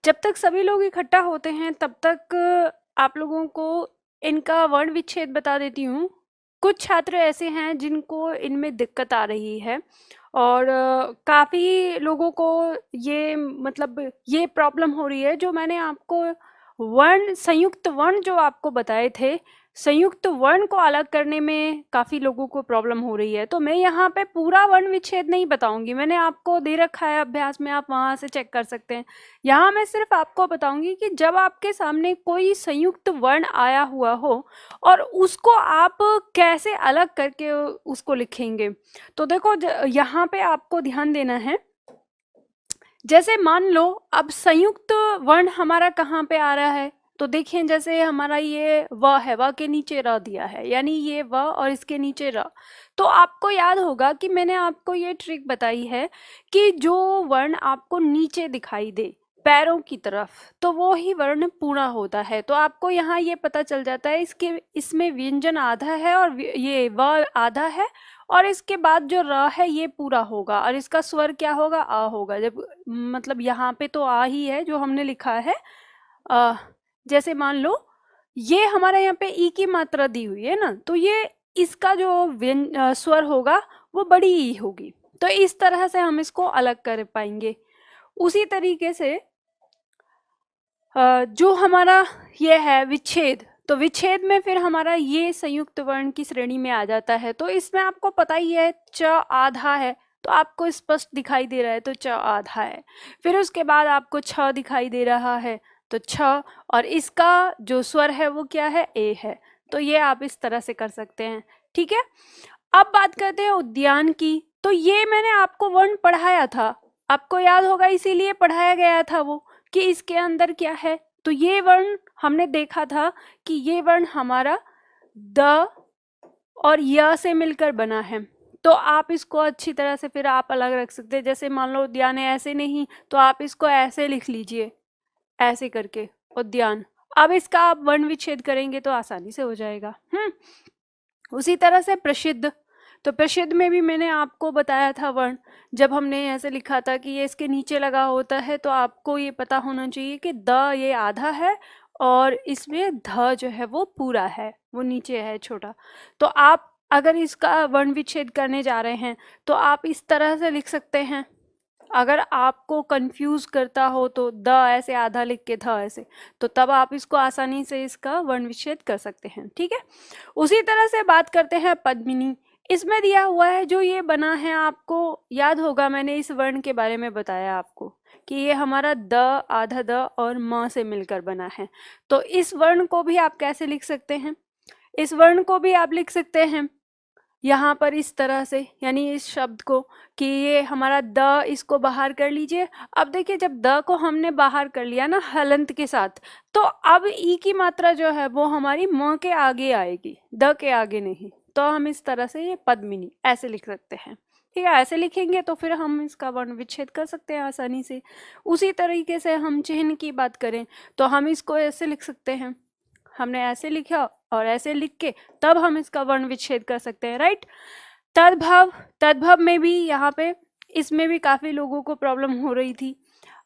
जब तक सभी लोग इकट्ठा होते हैं तब तक आप लोगों को इनका वर्ण विच्छेद बता देती हूँ। कुछ छात्र ऐसे हैं जिनको इनमें दिक्कत आ रही है और काफ़ी लोगों को ये मतलब ये प्रॉब्लम हो रही है। जो मैंने आपको वर्ण संयुक्त वर्ण जो आपको बताए थे, संयुक्त वर्ण को अलग करने में काफ़ी लोगों को प्रॉब्लम हो रही है। तो मैं यहाँ पे पूरा वर्ण विच्छेद नहीं बताऊंगी, मैंने आपको दे रखा है अभ्यास में, आप वहाँ से चेक कर सकते हैं। यहाँ मैं सिर्फ आपको बताऊंगी कि जब आपके सामने कोई संयुक्त वर्ण आया हुआ हो और उसको आप कैसे अलग करके उसको लिखेंगे। तो देखो यहाँ पे आपको ध्यान देना है। जैसे मान लो अब संयुक्त वर्ण हमारा कहाँ पे आ रहा है, तो देखिए जैसे हमारा ये व है, व के नीचे र दिया है, यानी ये व और इसके नीचे र। तो आपको याद होगा कि मैंने आपको ये ट्रिक बताई है कि जो वर्ण आपको नीचे दिखाई दे पैरों की तरफ, तो वो ही वर्ण पूरा होता है। तो आपको यहाँ ये पता चल जाता है इसमें व्यंजन आधा है और ये व आधा है, और इसके बाद जो र है ये पूरा होगा और इसका स्वर क्या होगा, आ होगा। जब मतलब यहाँ पे तो आ ही है जो हमने लिखा है। जैसे मान लो ये हमारा यहाँ पे ई की मात्रा दी हुई है ना, तो ये इसका जो स्वर होगा वो बड़ी ई होगी। तो इस तरह से हम इसको अलग कर पाएंगे। उसी तरीके से जो हमारा ये है विच्छेद, तो विच्छेद में फिर हमारा ये संयुक्त वर्ण की श्रेणी में आ जाता है। तो इसमें आपको पता ही है च आधा है, तो आपको स्पष्ट दिखाई दे रहा है तो च आधा है। फिर उसके बाद आपको छ दिखाई दे रहा है तो छ, और इसका जो स्वर है वो क्या है, ए है। तो ये आप इस तरह से कर सकते हैं, ठीक है। अब बात करते हैं उद्यान की। तो ये मैंने आपको वर्ण पढ़ाया था, आपको याद होगा, इसीलिए पढ़ाया गया था वो कि इसके अंदर क्या है। तो ये वर्ण हमने देखा था कि ये वर्ण हमारा द और य से मिलकर बना है। तो आप इसको अच्छी तरह से फिर आप अलग रख सकते हैं। जैसे मान लो उद्यान है, ऐसे नहीं तो आप इसको ऐसे लिख लीजिए, ऐसे करके उद्यान। अब इसका आप वर्ण विच्छेद करेंगे तो आसानी से हो जाएगा। उसी तरह से प्रसिद्ध, तो प्रसिद्ध में भी मैंने आपको बताया था वर्ण, जब हमने ऐसे लिखा था कि ये इसके नीचे लगा होता है, तो आपको ये पता होना चाहिए कि द ये आधा है और इसमें ध जो है वो पूरा है, वो नीचे है छोटा। तो आप अगर इसका वर्ण विच्छेद करने जा रहे हैं तो आप इस तरह से लिख सकते हैं। अगर आपको कंफ्यूज करता हो तो द ऐसे आधा लिख के ध ऐसे, तो तब आप इसको आसानी से इसका वर्ण विच्छेद कर सकते हैं, ठीक है। उसी तरह से बात करते हैं पद्मिनी। इसमें दिया हुआ है जो ये बना है, आपको याद होगा मैंने इस वर्ण के बारे में बताया आपको कि ये हमारा द आधा द और म से मिलकर बना है। तो इस वर्ण को भी आप कैसे लिख सकते हैं, इस वर्ण को भी आप लिख सकते हैं यहाँ पर इस तरह से, यानी इस शब्द को कि ये हमारा द, इसको बाहर कर लीजिए। अब देखिए जब द को हमने बाहर कर लिया ना हलंत के साथ, तो अब ई की मात्रा जो है वो हमारी म के आगे आएगी, द के आगे नहीं। तो हम इस तरह से ये पद्मिनी ऐसे लिख सकते हैं, ठीक है। ऐसे लिखेंगे तो फिर हम इसका वर्ण विच्छेद कर सकते हैं आसानी से। उसी तरीके से हम चिन्ह की बात करें तो हम इसको ऐसे लिख सकते हैं, हमने ऐसे लिखा और ऐसे लिख के तब हम इसका वर्ण विच्छेद कर सकते हैं, राइट। तद्भव, तद्भव में भी यहाँ पे इसमें भी काफ़ी लोगों को प्रॉब्लम हो रही थी।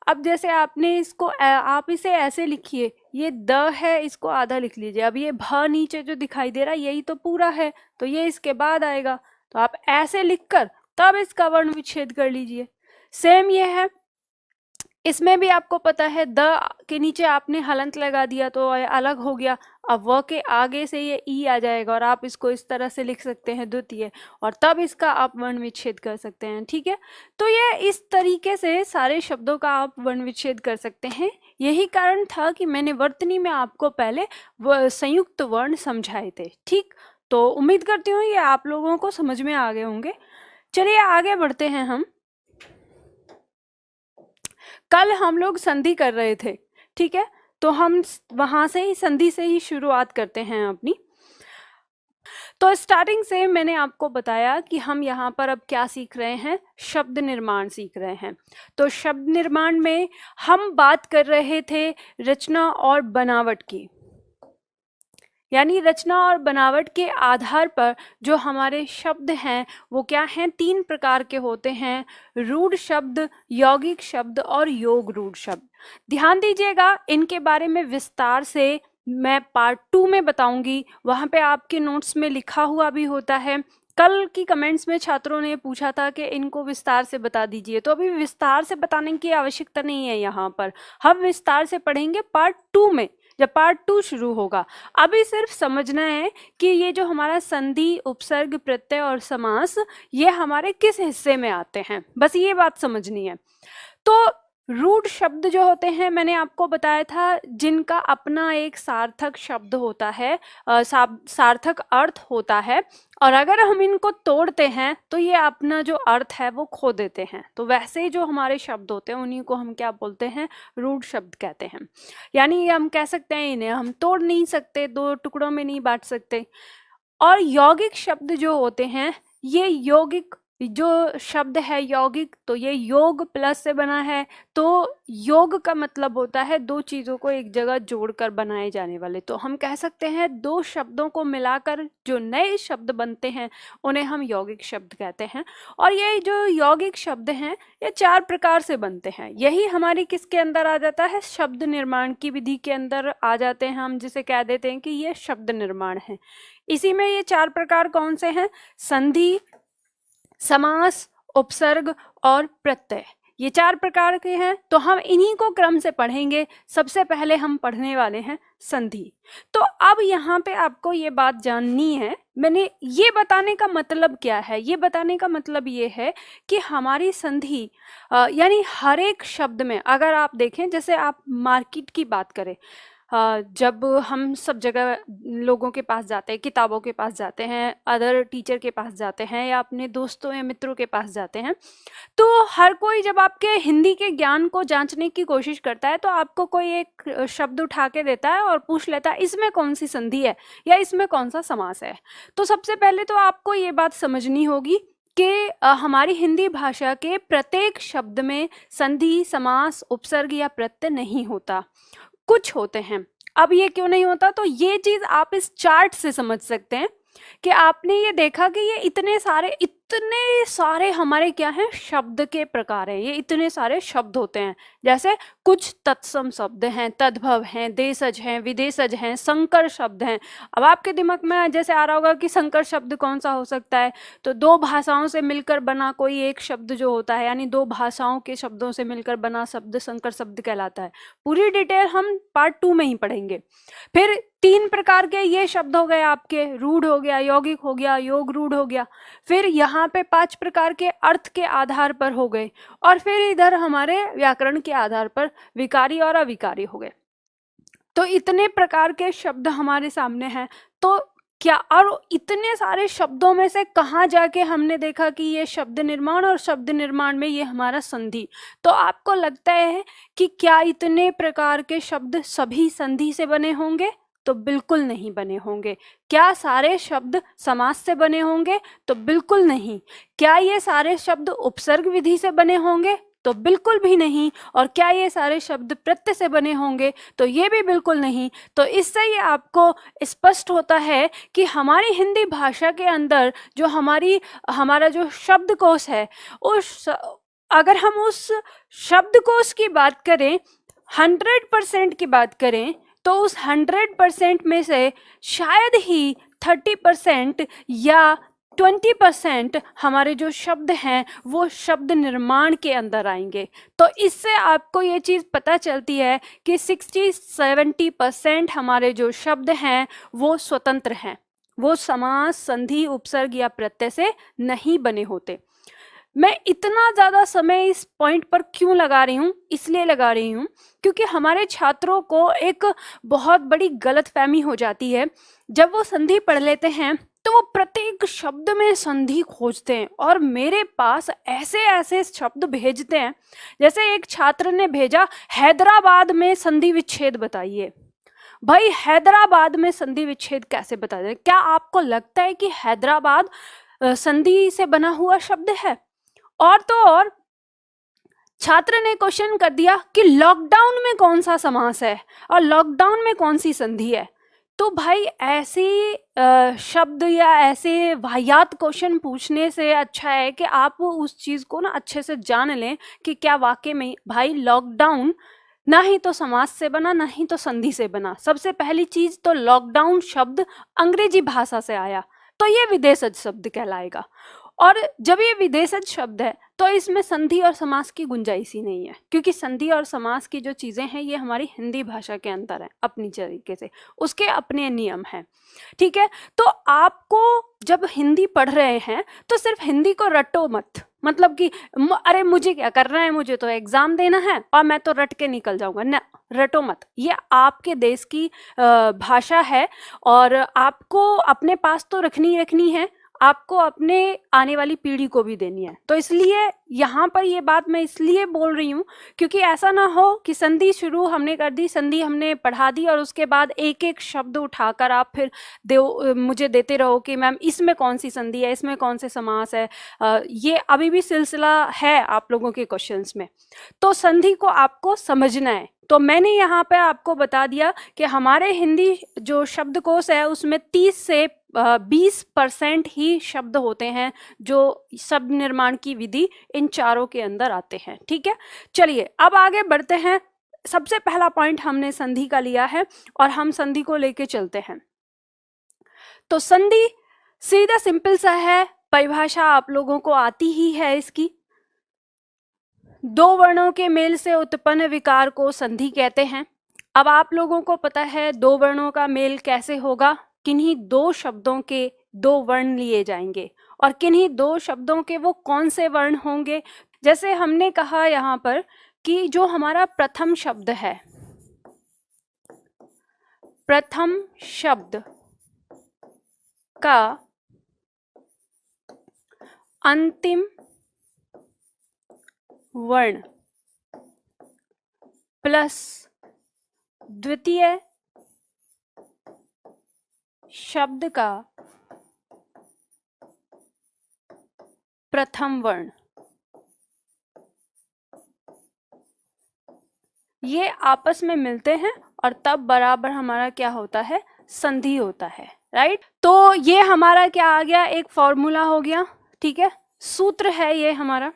अब जैसे आपने इसको आप इसे ऐसे लिखिए, ये द है इसको आधा लिख लीजिए। अब ये भ नीचे जो दिखाई दे रहा है यही तो पूरा है, तो ये इसके बाद आएगा। तो आप ऐसे लिखकर तब इसका वर्ण विच्छेद कर लीजिए। सेम ये है, इसमें भी आपको पता है द के नीचे आपने हलंत लगा दिया तो अलग हो गया। अब व के आगे से ये ई आ जाएगा और आप इसको इस तरह से लिख सकते हैं द्वितीय, और तब इसका आप वर्ण विच्छेद कर सकते हैं, ठीक है। तो ये इस तरीके से सारे शब्दों का आप वर्ण विच्छेद कर सकते हैं। यही कारण था कि मैंने वर्तनी में आपको पहले संयुक्त वर्ण समझाए थे, ठीक। तो उम्मीद करती हूँ ये आप लोगों को समझ में आ गए होंगे। चलिए आगे बढ़ते हैं। हम कल हम लोग संधि कर रहे थे, ठीक है। तो हम वहां से ही संधि से ही शुरुआत करते हैं अपनी। तो स्टार्टिंग से मैंने आपको बताया कि हम यहाँ पर अब क्या सीख रहे हैं, शब्द निर्माण सीख रहे हैं। तो शब्द निर्माण में हम बात कर रहे थे रचना और बनावट की, यानी रचना और बनावट के आधार पर जो हमारे शब्द हैं वो क्या हैं, 3 प्रकार के होते हैं, रूढ़ शब्द, यौगिक शब्द और योग रूढ़ शब्द। ध्यान दीजिएगा, इनके बारे में विस्तार से मैं पार्ट 2 में बताऊंगी, वहां पे आपके नोट्स में लिखा हुआ भी होता है। कल की कमेंट्स में छात्रों ने पूछा था कि इनको विस्तार से बता दीजिए, तो अभी विस्तार से बताने की आवश्यकता नहीं है, यहाँ पर हम विस्तार से पढ़ेंगे पार्ट 2 में, जब पार्ट 2 शुरू होगा। अभी सिर्फ समझना है कि ये जो हमारा संधि, उपसर्ग, प्रत्यय और समास, ये हमारे किस हिस्से में आते हैं, बस ये बात समझनी है। तो रूढ़ शब्द जो होते हैं, मैंने आपको बताया था, जिनका अपना एक सार्थक शब्द होता है, सार्थक अर्थ होता है, और अगर हम इनको तोड़ते हैं तो ये अपना जो अर्थ है वो खो देते हैं। तो वैसे ही जो हमारे शब्द होते हैं उन्हीं को हम क्या बोलते हैं, रूढ़ शब्द कहते हैं। यानी हम कह सकते हैं इन्हें हम तोड़ नहीं सकते, 2 टुकड़ों में नहीं बांट सकते। और यौगिक शब्द जो होते हैं, ये यौगिक जो शब्द है यौगिक, तो ये योग प्लस से बना है। तो योग का मतलब होता है 2 चीज़ों को एक जगह जोड़कर बनाए जाने वाले। तो हम कह सकते हैं 2 शब्दों को मिलाकर जो नए शब्द बनते हैं उन्हें हम यौगिक शब्द कहते हैं। और ये जो यौगिक शब्द हैं ये 4 प्रकार से बनते हैं। यही हमारी किसके अंदर आ जाता है, शब्द निर्माण की विधि के अंदर आ जाते हैं, हम जिसे कह देते हैं कि ये शब्द निर्माण है। इसी में ये 4 प्रकार कौन से हैं, संधि, समास, उपसर्ग और प्रत्यय, ये 4 प्रकार के हैं। तो हम इन्हीं को क्रम से पढ़ेंगे। सबसे पहले हम पढ़ने वाले हैं संधि। तो अब यहाँ पे आपको ये बात जाननी है, मैंने ये बताने का मतलब क्या है, ये बताने का मतलब ये है कि हमारी संधि यानी हर एक शब्द में, अगर आप देखें, जैसे आप मार्केट की बात करें, जब हम सब जगह लोगों के पास जाते हैं, किताबों के पास जाते हैं, अदर टीचर के पास जाते हैं, या अपने दोस्तों या मित्रों के पास जाते हैं, तो हर कोई जब आपके हिंदी के ज्ञान को जांचने की कोशिश करता है तो आपको कोई एक शब्द उठा के देता है और पूछ लेता है इसमें कौन सी संधि है या इसमें कौन सा समास है। तो सबसे पहले तो आपको ये बात समझनी होगी कि हमारी हिंदी भाषा के प्रत्येक शब्द में संधि, समास, उपसर्ग या प्रत्यय नहीं होता, कुछ होते हैं। अब ये क्यों नहीं होता, तो ये चीज आप इस चार्ट से समझ सकते हैं कि आपने ये देखा कि ये इतने सारे हमारे क्या हैं, शब्द के प्रकार हैं। ये इतने सारे शब्द होते हैं, जैसे कुछ तत्सम शब्द हैं, तद्भव हैं, देशज हैं, विदेशज हैं, संकर शब्द हैं। अब आपके दिमाग में जैसे आ रहा होगा कि संकर शब्द कौन सा हो सकता है, तो 2 भाषाओं से मिलकर बना कोई एक शब्द जो होता है, यानी 2 भाषाओं के शब्दों से मिलकर बना शब्द संकर शब्द कहलाता है। पूरी डिटेल हम पार्ट 2 में ही पढ़ेंगे। फिर 3 प्रकार के ये शब्द हो गए आपके, रूढ़ हो गया, यौगिक हो गया, योग रूढ़ हो गया। फिर यहाँ पे 5 प्रकार के अर्थ के आधार पर हो गए, और फिर इधर हमारे व्याकरण के आधार पर विकारी और अविकारी हो गए। तो इतने प्रकार के शब्द हमारे सामने हैं। तो क्या, और इतने सारे शब्दों में से कहाँ जाके हमने देखा कि ये शब्द निर्माण, और शब्द निर्माण में ये हमारा संधि। तो आपको लगता है कि क्या इतने प्रकार के शब्द सभी संधि से बने होंगे, तो बिल्कुल नहीं बने होंगे। क्या सारे शब्द समास से बने होंगे, तो बिल्कुल नहीं। क्या ये सारे शब्द उपसर्ग विधि से बने होंगे, तो बिल्कुल भी नहीं। और क्या ये सारे शब्द प्रत्यय से बने होंगे, तो ये भी बिल्कुल नहीं। तो इससे ये आपको स्पष्ट होता है कि हमारी हिंदी भाषा के अंदर जो हमारा जो शब्दकोश है, अगर हम उस शब्दकोश की बात करें, 100% की बात करें, तो उस 100% में से शायद ही 30% या 20% हमारे जो शब्द हैं वो शब्द निर्माण के अंदर आएंगे। तो इससे आपको ये चीज़ पता चलती है कि 60-70% हमारे जो शब्द हैं वो स्वतंत्र हैं, वो समास, संधि, उपसर्ग या प्रत्यय से नहीं बने होते। मैं इतना ज़्यादा समय इस पॉइंट पर क्यों लगा रही हूँ, इसलिए लगा रही हूँ क्योंकि हमारे छात्रों को एक बहुत बड़ी गलतफहमी हो जाती है। जब वो संधि पढ़ लेते हैं तो वो प्रत्येक शब्द में संधि खोजते हैं और मेरे पास ऐसे ऐसे शब्द भेजते हैं। जैसे एक छात्र ने भेजा, हैदराबाद में संधि विच्छेद बताइए। भाई, हैदराबाद में संधि विच्छेद कैसे बताया? क्या आपको लगता है कि हैदराबाद संधि से बना हुआ शब्द है? और तो और छात्र ने क्वेश्चन कर दिया कि लॉकडाउन में कौन सा समास है और लॉकडाउन में कौन सी संधि है। तो भाई ऐसे शब्द या ऐसे वाहियात क्वेश्चन पूछने से अच्छा है कि आप उस चीज़ को ना अच्छे से जान लें कि क्या वाकई में भाई लॉकडाउन ना ही तो समास से बना, ना ही तो संधि से बना। सबसे पहली चीज तो लॉकडाउन शब्द अंग्रेजी भाषा से आया, तो ये विदेशज शब्द कहलाएगा। और जब ये विदेशज शब्द है तो इसमें संधि और समास की गुंजाइश ही नहीं है, क्योंकि संधि और समास की जो चीजें हैं ये हमारी हिंदी भाषा के अंदर है अपनी तरीके से, उसके अपने नियम हैं। ठीक है, तो आपको जब हिंदी पढ़ रहे हैं तो सिर्फ हिंदी को रटो मत, मतलब कि अरे मुझे क्या करना है, मुझे तो एग्जाम देना है और मैं तो रट के निकल जाऊंगा ना, रटो मत। ये आपके देश की भाषा है और आपको अपने पास तो रखनी है, आपको अपने आने वाली पीढ़ी को भी देनी है। तो इसलिए यहाँ पर ये बात मैं इसलिए बोल रही हूँ क्योंकि ऐसा ना हो कि संधि शुरू हमने कर दी, संधि हमने पढ़ा दी और उसके बाद एक एक शब्द उठाकर आप फिर मुझे देते रहो कि मैम इसमें कौन सी संधि है, इसमें कौन से समास है। ये अभी भी सिलसिला है आप लोगों के क्वेश्चंस में। तो संधि को आपको समझना है। तो मैंने यहाँ पे आपको बता दिया कि हमारे हिंदी जो शब्दकोश है उसमें 30 से 20% ही शब्द होते हैं जो शब्द निर्माण की विधि इन चारों के अंदर आते हैं। ठीक है, चलिए अब आगे बढ़ते हैं। सबसे पहला पॉइंट हमने संधि का लिया है और हम संधि को लेके चलते हैं। तो संधि सीधा सिंपल सा है, परिभाषा आप लोगों को आती ही है इसकी। दो वर्णों के मेल से उत्पन्न विकार को संधि कहते हैं। अब आप लोगों को पता है दो वर्णों का मेल कैसे होगा, किन्हीं दो शब्दों के दो वर्ण लिए जाएंगे और किन्हीं दो शब्दों के वो कौन से वर्ण होंगे। जैसे हमने कहा यहाँ पर कि जो हमारा प्रथम शब्द है, प्रथम शब्द का अंतिम वर्ण प्लस द्वितीय शब्द का प्रथम वर्ण, ये आपस में मिलते हैं और तब बराबर हमारा क्या होता है, संधि होता है। राइट, तो ये हमारा क्या आ गया, एक फॉर्मूला हो गया। ठीक है, सूत्र है ये हमारा,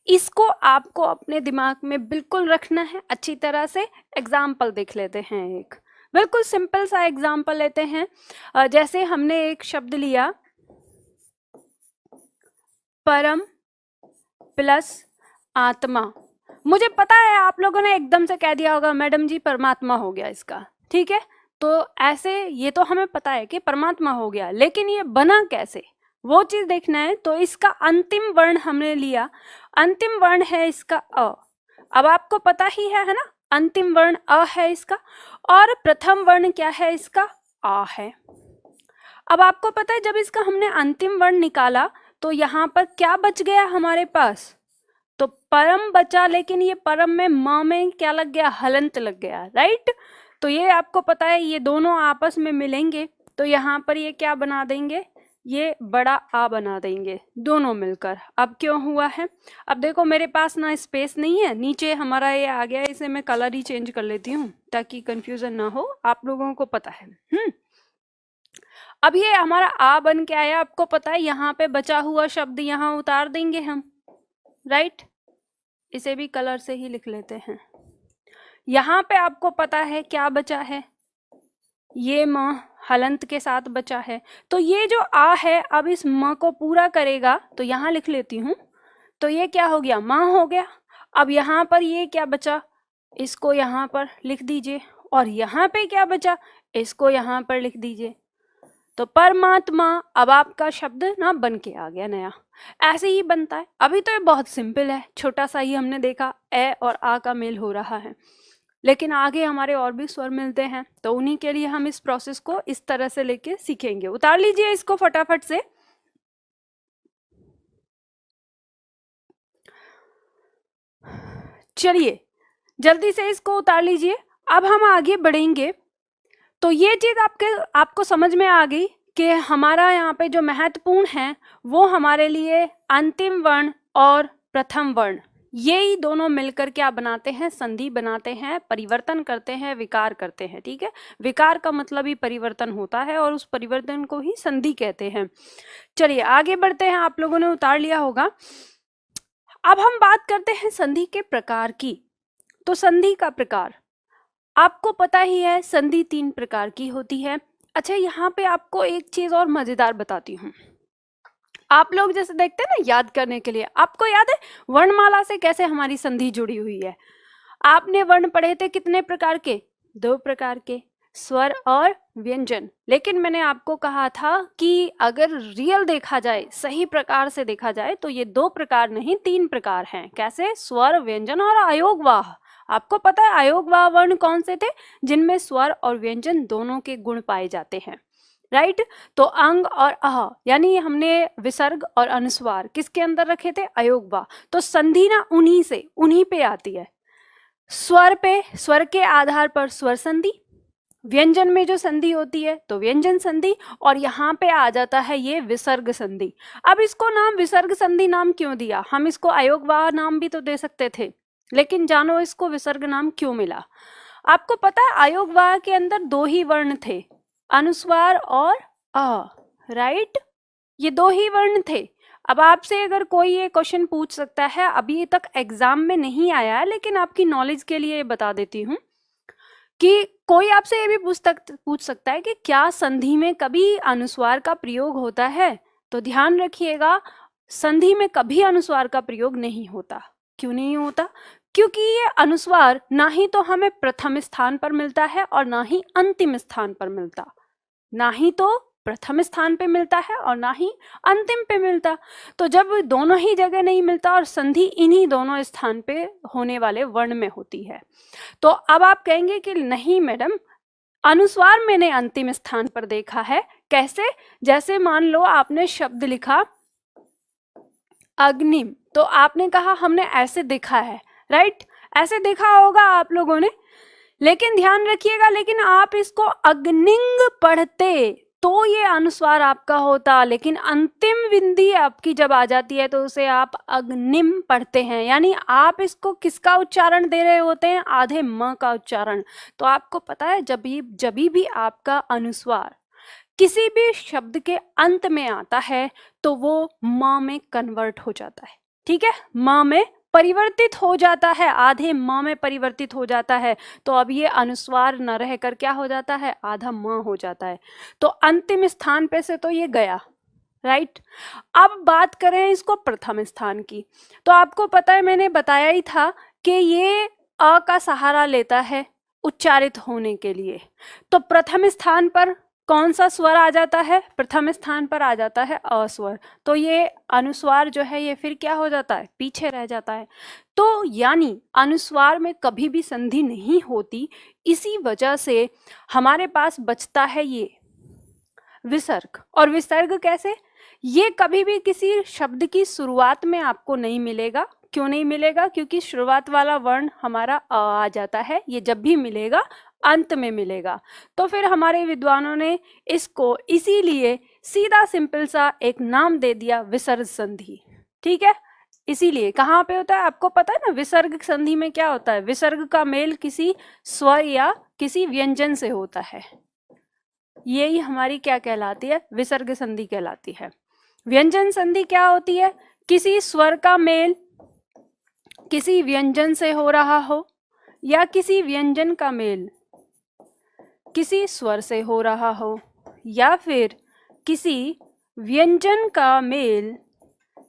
इसको आपको अपने दिमाग में बिल्कुल रखना है अच्छी तरह से। एग्जाम्पल देख लेते हैं, एक बिल्कुल सिंपल सा एग्जाम्पल लेते हैं। जैसे हमने एक शब्द लिया परम प्लस आत्मा। मुझे पता है आप लोगों ने एकदम से कह दिया होगा मैडम जी परमात्मा हो गया इसका। ठीक है, तो ऐसे ये तो हमें पता है कि परमात्मा हो गया, लेकिन ये बना कैसे वो चीज देखना है। तो इसका अंतिम वर्ण हमने लिया, अंतिम वर्ण है इसका अ। अब आपको पता ही है ना, अंतिम वर्ण अ है इसका और प्रथम वर्ण क्या है इसका, आ है। अब आपको पता है जब इसका हमने अंतिम वर्ण निकाला तो यहाँ पर क्या बच गया हमारे पास, तो परम बचा, लेकिन ये परम में म में क्या लग गया, हलंत लग गया। राइट, तो ये आपको पता है ये दोनों आपस में मिलेंगे तो यहाँ पर ये क्या बना देंगे, ये बड़ा आ बना देंगे दोनों मिलकर। अब क्यों हुआ है, अब देखो मेरे पास ना स्पेस नहीं है, नीचे हमारा ये आ गया, इसे मैं कलर ही चेंज कर लेती हूँ ताकि कंफ्यूजन ना हो, आप लोगों को पता है। अब ये हमारा आ बन के आया, आपको पता है यहाँ पे बचा हुआ शब्द यहाँ उतार देंगे हम। राइट, इसे भी कलर से ही लिख लेते हैं। यहाँ पे आपको पता है क्या बचा है, ये म हलंत के साथ बचा है। तो ये जो आ है अब इस म को पूरा करेगा, तो यहाँ लिख लेती हूँ, तो ये क्या हो गया, माँ हो गया। अब यहाँ पर ये क्या बचा, इसको यहाँ पर लिख दीजिए और यहाँ पे क्या बचा, इसको यहाँ पर लिख दीजिए। तो परमात्मा अब आपका शब्द ना बन के आ गया नया। ऐसे ही बनता है। अभी तो ये बहुत सिंपल है, छोटा सा ही हमने देखा ए और आ का मेल हो रहा है, लेकिन आगे हमारे और भी स्वर मिलते हैं तो उन्हीं के लिए हम इस प्रोसेस को इस तरह से लेके सीखेंगे। उतार लीजिए इसको फटाफट से। चलिए जल्दी से इसको उतार लीजिए। अब हम आगे बढ़ेंगे तो ये चीज आपको समझ में आ गई कि हमारा यहाँ पे जो महत्वपूर्ण है वो हमारे लिए अंतिम वर्ण और प्रथम वर्ण, यही दोनों मिलकर क्या बनाते हैं, संधि बनाते हैं, परिवर्तन करते हैं, विकार करते हैं। ठीक है, विकार का मतलब ही परिवर्तन होता है और उस परिवर्तन को ही संधि कहते हैं। चलिए आगे बढ़ते हैं, आप लोगों ने उतार लिया होगा। अब हम बात करते हैं संधि के प्रकार की। तो संधि का प्रकार आपको पता ही है, संधि 3 प्रकार की होती है। अच्छा, यहाँ पे आपको एक चीज और मजेदार बताती हूँ। आप लोग जैसे देखते हैं ना, याद करने के लिए, आपको याद है वर्णमाला से कैसे हमारी संधि जुड़ी हुई है? आपने वर्ण पढ़े थे कितने प्रकार के? 2 प्रकार के, स्वर और व्यंजन। लेकिन मैंने आपको कहा था कि अगर रियल देखा जाए, सही प्रकार से देखा जाए, तो ये 2 प्रकार नहीं 3 प्रकार हैं। कैसे? स्वर, व्यंजन और अयोगवाह। आपको पता है अयोगवाह वर्ण कौन से थे? जिनमें स्वर और व्यंजन दोनों के गुण पाए जाते हैं। राइट, तो अंग और अह, यानी हमने विसर्ग और अनुस्वार किसके अंदर रखे थे? अयोगवाह। तो संधि ना उन्हीं पे आती है। स्वर पे, स्वर के आधार पर स्वर संधि, व्यंजन में जो संधि होती है तो व्यंजन संधि, और यहाँ पे आ जाता है ये विसर्ग संधि। अब इसको नाम विसर्ग संधि नाम क्यों दिया? हम इसको अयोगवाह नाम भी तो दे सकते थे, लेकिन जानो इसको विसर्ग नाम क्यों मिला? आपको पता है अयोगवाह के अंदर 2 ही वर्ण थे, अनुस्वार और अ। राइट, ये 2 ही वर्ण थे। अब आपसे अगर कोई ये क्वेश्चन पूछ सकता है, अभी तक एग्जाम में नहीं आया है, लेकिन आपकी नॉलेज के लिए बता देती हूँ कि कोई आपसे ये भी पूछ सकता है कि क्या संधि में कभी अनुस्वार का प्रयोग होता है? तो ध्यान रखिएगा, संधि में कभी अनुस्वार का प्रयोग नहीं होता। क्यों नहीं होता? क्योंकि ये अनुस्वार ना ही तो हमें प्रथम स्थान पर मिलता है और ना ही अंतिम स्थान पर मिलता, ना ही तो प्रथम स्थान पे मिलता है और ना ही अंतिम पे मिलता। तो जब दोनों ही जगह नहीं मिलता और संधि इन्हीं दोनों स्थान पे होने वाले वर्ण में होती है, तो अब आप कहेंगे कि नहीं मैडम, अनुस्वार मैंने अंतिम स्थान पर देखा है। कैसे? जैसे मान लो आपने शब्द लिखा अग्निम, तो आपने कहा हमने ऐसे देखा है। राइट, ऐसे देखा होगा आप लोगों ने, लेकिन ध्यान रखिएगा, लेकिन आप इसको अग्निंग पढ़ते तो ये अनुस्वार आपका होता, लेकिन अंतिम बिंदी आपकी जब आ जाती है तो उसे आप अग्निम पढ़ते हैं। यानी आप इसको किसका उच्चारण दे रहे होते हैं? आधे म का उच्चारण। तो आपको पता है जब भी आपका अनुस्वार किसी भी शब्द के अंत में आता है तो वो म में कन्वर्ट हो जाता है। ठीक है, म में परिवर्तित हो जाता है, आधे म में परिवर्तित हो जाता है। तो अब ये अनुस्वार न रहकर क्या हो जाता है? आधा म हो जाता है। तो अंतिम स्थान पे से तो ये गया। राइट, अब बात करें इसको प्रथम स्थान की, तो आपको पता है मैंने बताया ही था कि ये अ का सहारा लेता है उच्चारित होने के लिए। तो प्रथम स्थान पर कौन सा स्वर आ जाता है? प्रथम स्थान पर आ जाता है अस्वर। तो ये अनुस्वार जो है ये फिर क्या हो जाता है? पीछे रह जाता है। तो यानी अनुस्वार में कभी भी संधि नहीं होती, इसी वजह से हमारे पास बचता है ये विसर्ग। और विसर्ग कैसे? ये कभी भी किसी शब्द की शुरुआत में आपको नहीं मिलेगा। क्यों नहीं मिलेगा? क्योंकि शुरुआत वाला वर्ण हमारा अ आ जाता है, ये जब भी मिलेगा अंत में मिलेगा। तो फिर हमारे विद्वानों ने इसको इसीलिए सीधा सिंपल सा एक नाम दे दिया, विसर्ग संधि। ठीक है, इसीलिए कहाँ पे होता है आपको पता है ना? विसर्ग संधि में क्या होता है? विसर्ग का मेल किसी स्वर या किसी व्यंजन से होता है, यही हमारी क्या कहलाती है? विसर्ग संधि कहलाती है। व्यंजन संधि क्या होती है? किसी स्वर का मेल किसी व्यंजन से हो रहा हो, या किसी व्यंजन का मेल किसी स्वर से हो रहा हो, या फिर किसी व्यंजन का मेल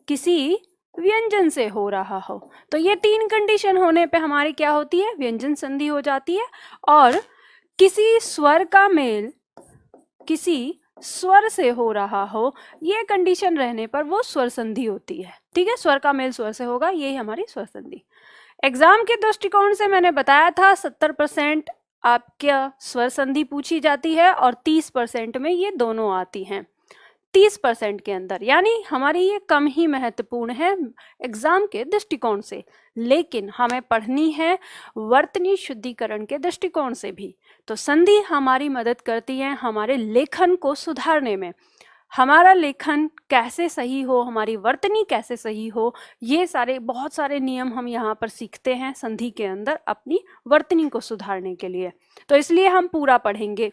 किसी व्यंजन से हो रहा हो। तो ये 3 कंडीशन होने पे हमारी क्या होती है? व्यंजन संधि हो जाती है। और किसी स्वर का मेल किसी स्वर से हो रहा हो, ये कंडीशन रहने पर वो स्वर संधि होती है। ठीक है, स्वर का मेल स्वर से होगा, यही हमारी स्वर संधि। एग्जाम के दृष्टिकोण से मैंने बताया था 70% आपका स्वर संधि पूछी जाती है और 30% में ये दोनों आती हैं। 30% के अंदर, यानी हमारी ये कम ही महत्वपूर्ण है एग्जाम के दृष्टिकोण से, लेकिन हमें पढ़नी है वर्तनी शुद्धिकरण के दृष्टिकोण से भी। तो संधि हमारी मदद करती है हमारे लेखन को सुधारने में, हमारा लेखन कैसे सही हो, हमारी वर्तनी कैसे सही हो, ये सारे बहुत सारे नियम हम यहाँ पर सीखते हैं संधि के अंदर अपनी वर्तनी को सुधारने के लिए। तो इसलिए हम पूरा पढ़ेंगे,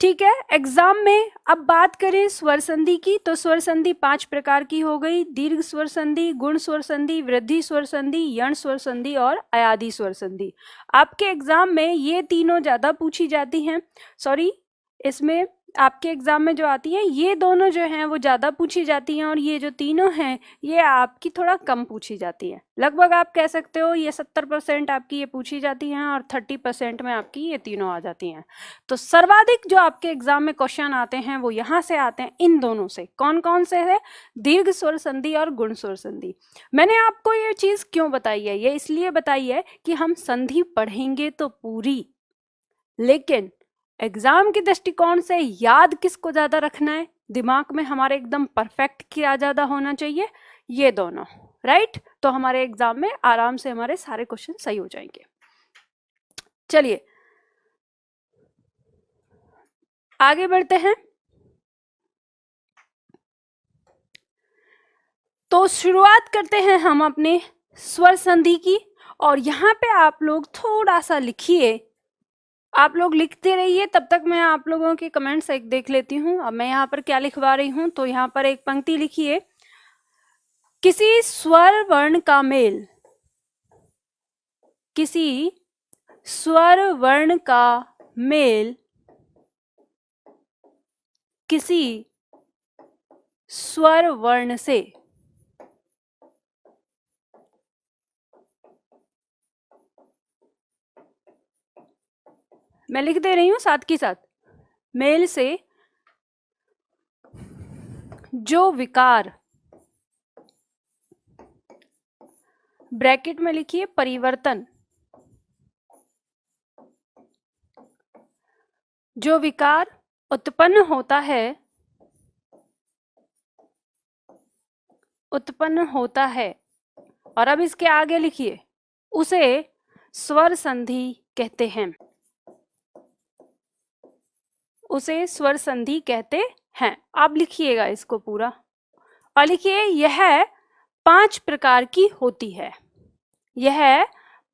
ठीक है। एग्जाम में अब बात करें स्वर संधि की, तो स्वर संधि 5 प्रकार की हो गई। दीर्घ स्वर संधि, गुण स्वर संधि, वृद्धि स्वर संधि, यण स्वर संधि और अयादि स्वर संधि। आपके एग्जाम में ये तीनों ज्यादा पूछी जाती हैं, सॉरी इसमें आपके एग्जाम में जो आती हैं ये दोनों जो हैं वो ज्यादा पूछी जाती हैं, और ये जो तीनों हैं ये आपकी थोड़ा कम पूछी जाती है। लगभग आप कह सकते हो ये 70% आपकी ये पूछी जाती हैं और 30% में आपकी ये तीनों आ जाती हैं। तो सर्वाधिक जो आपके एग्जाम में क्वेश्चन आते हैं वो यहाँ से आते हैं, इन दोनों से। कौन कौन से है? दीर्घ स्वर संधि और गुण स्वर संधि। मैंने आपको ये चीज क्यों बताई है? ये इसलिए बताई है कि हम संधि पढ़ेंगे तो पूरी, लेकिन एग्जाम के दृष्टिकोण से याद किसको ज्यादा रखना है, दिमाग में हमारे एकदम परफेक्ट क्या ज्यादा होना चाहिए, ये दोनों, राइट। तो हमारे एग्जाम में आराम से हमारे सारे क्वेश्चन सही हो जाएंगे। चलिए आगे बढ़ते हैं। तो शुरुआत करते हैं हम अपने स्वर संधि की, और यहाँ पे आप लोग थोड़ा सा लिखिए, आप लोग लिखते रहिए, तब तक मैं आप लोगों के कमेंट्स एक देख लेती हूँ। अब मैं यहाँ पर क्या लिखवा रही हूँ, तो यहाँ पर एक पंक्ति लिखिए, किसी स्वर वर्ण का मेल, किसी स्वर वर्ण का मेल किसी स्वर वर्ण से मैं लिख दे रही हूं साथ के साथ, मेल से जो विकार, ब्रैकेट में लिखिए परिवर्तन, जो विकार उत्पन्न होता है, और अब इसके आगे लिखिए, उसे स्वर संधि कहते हैं, उसे स्वर संधि कहते हैं। आप लिखिएगा इसको पूरा, और लिखिए यह 5 प्रकार की होती है, यह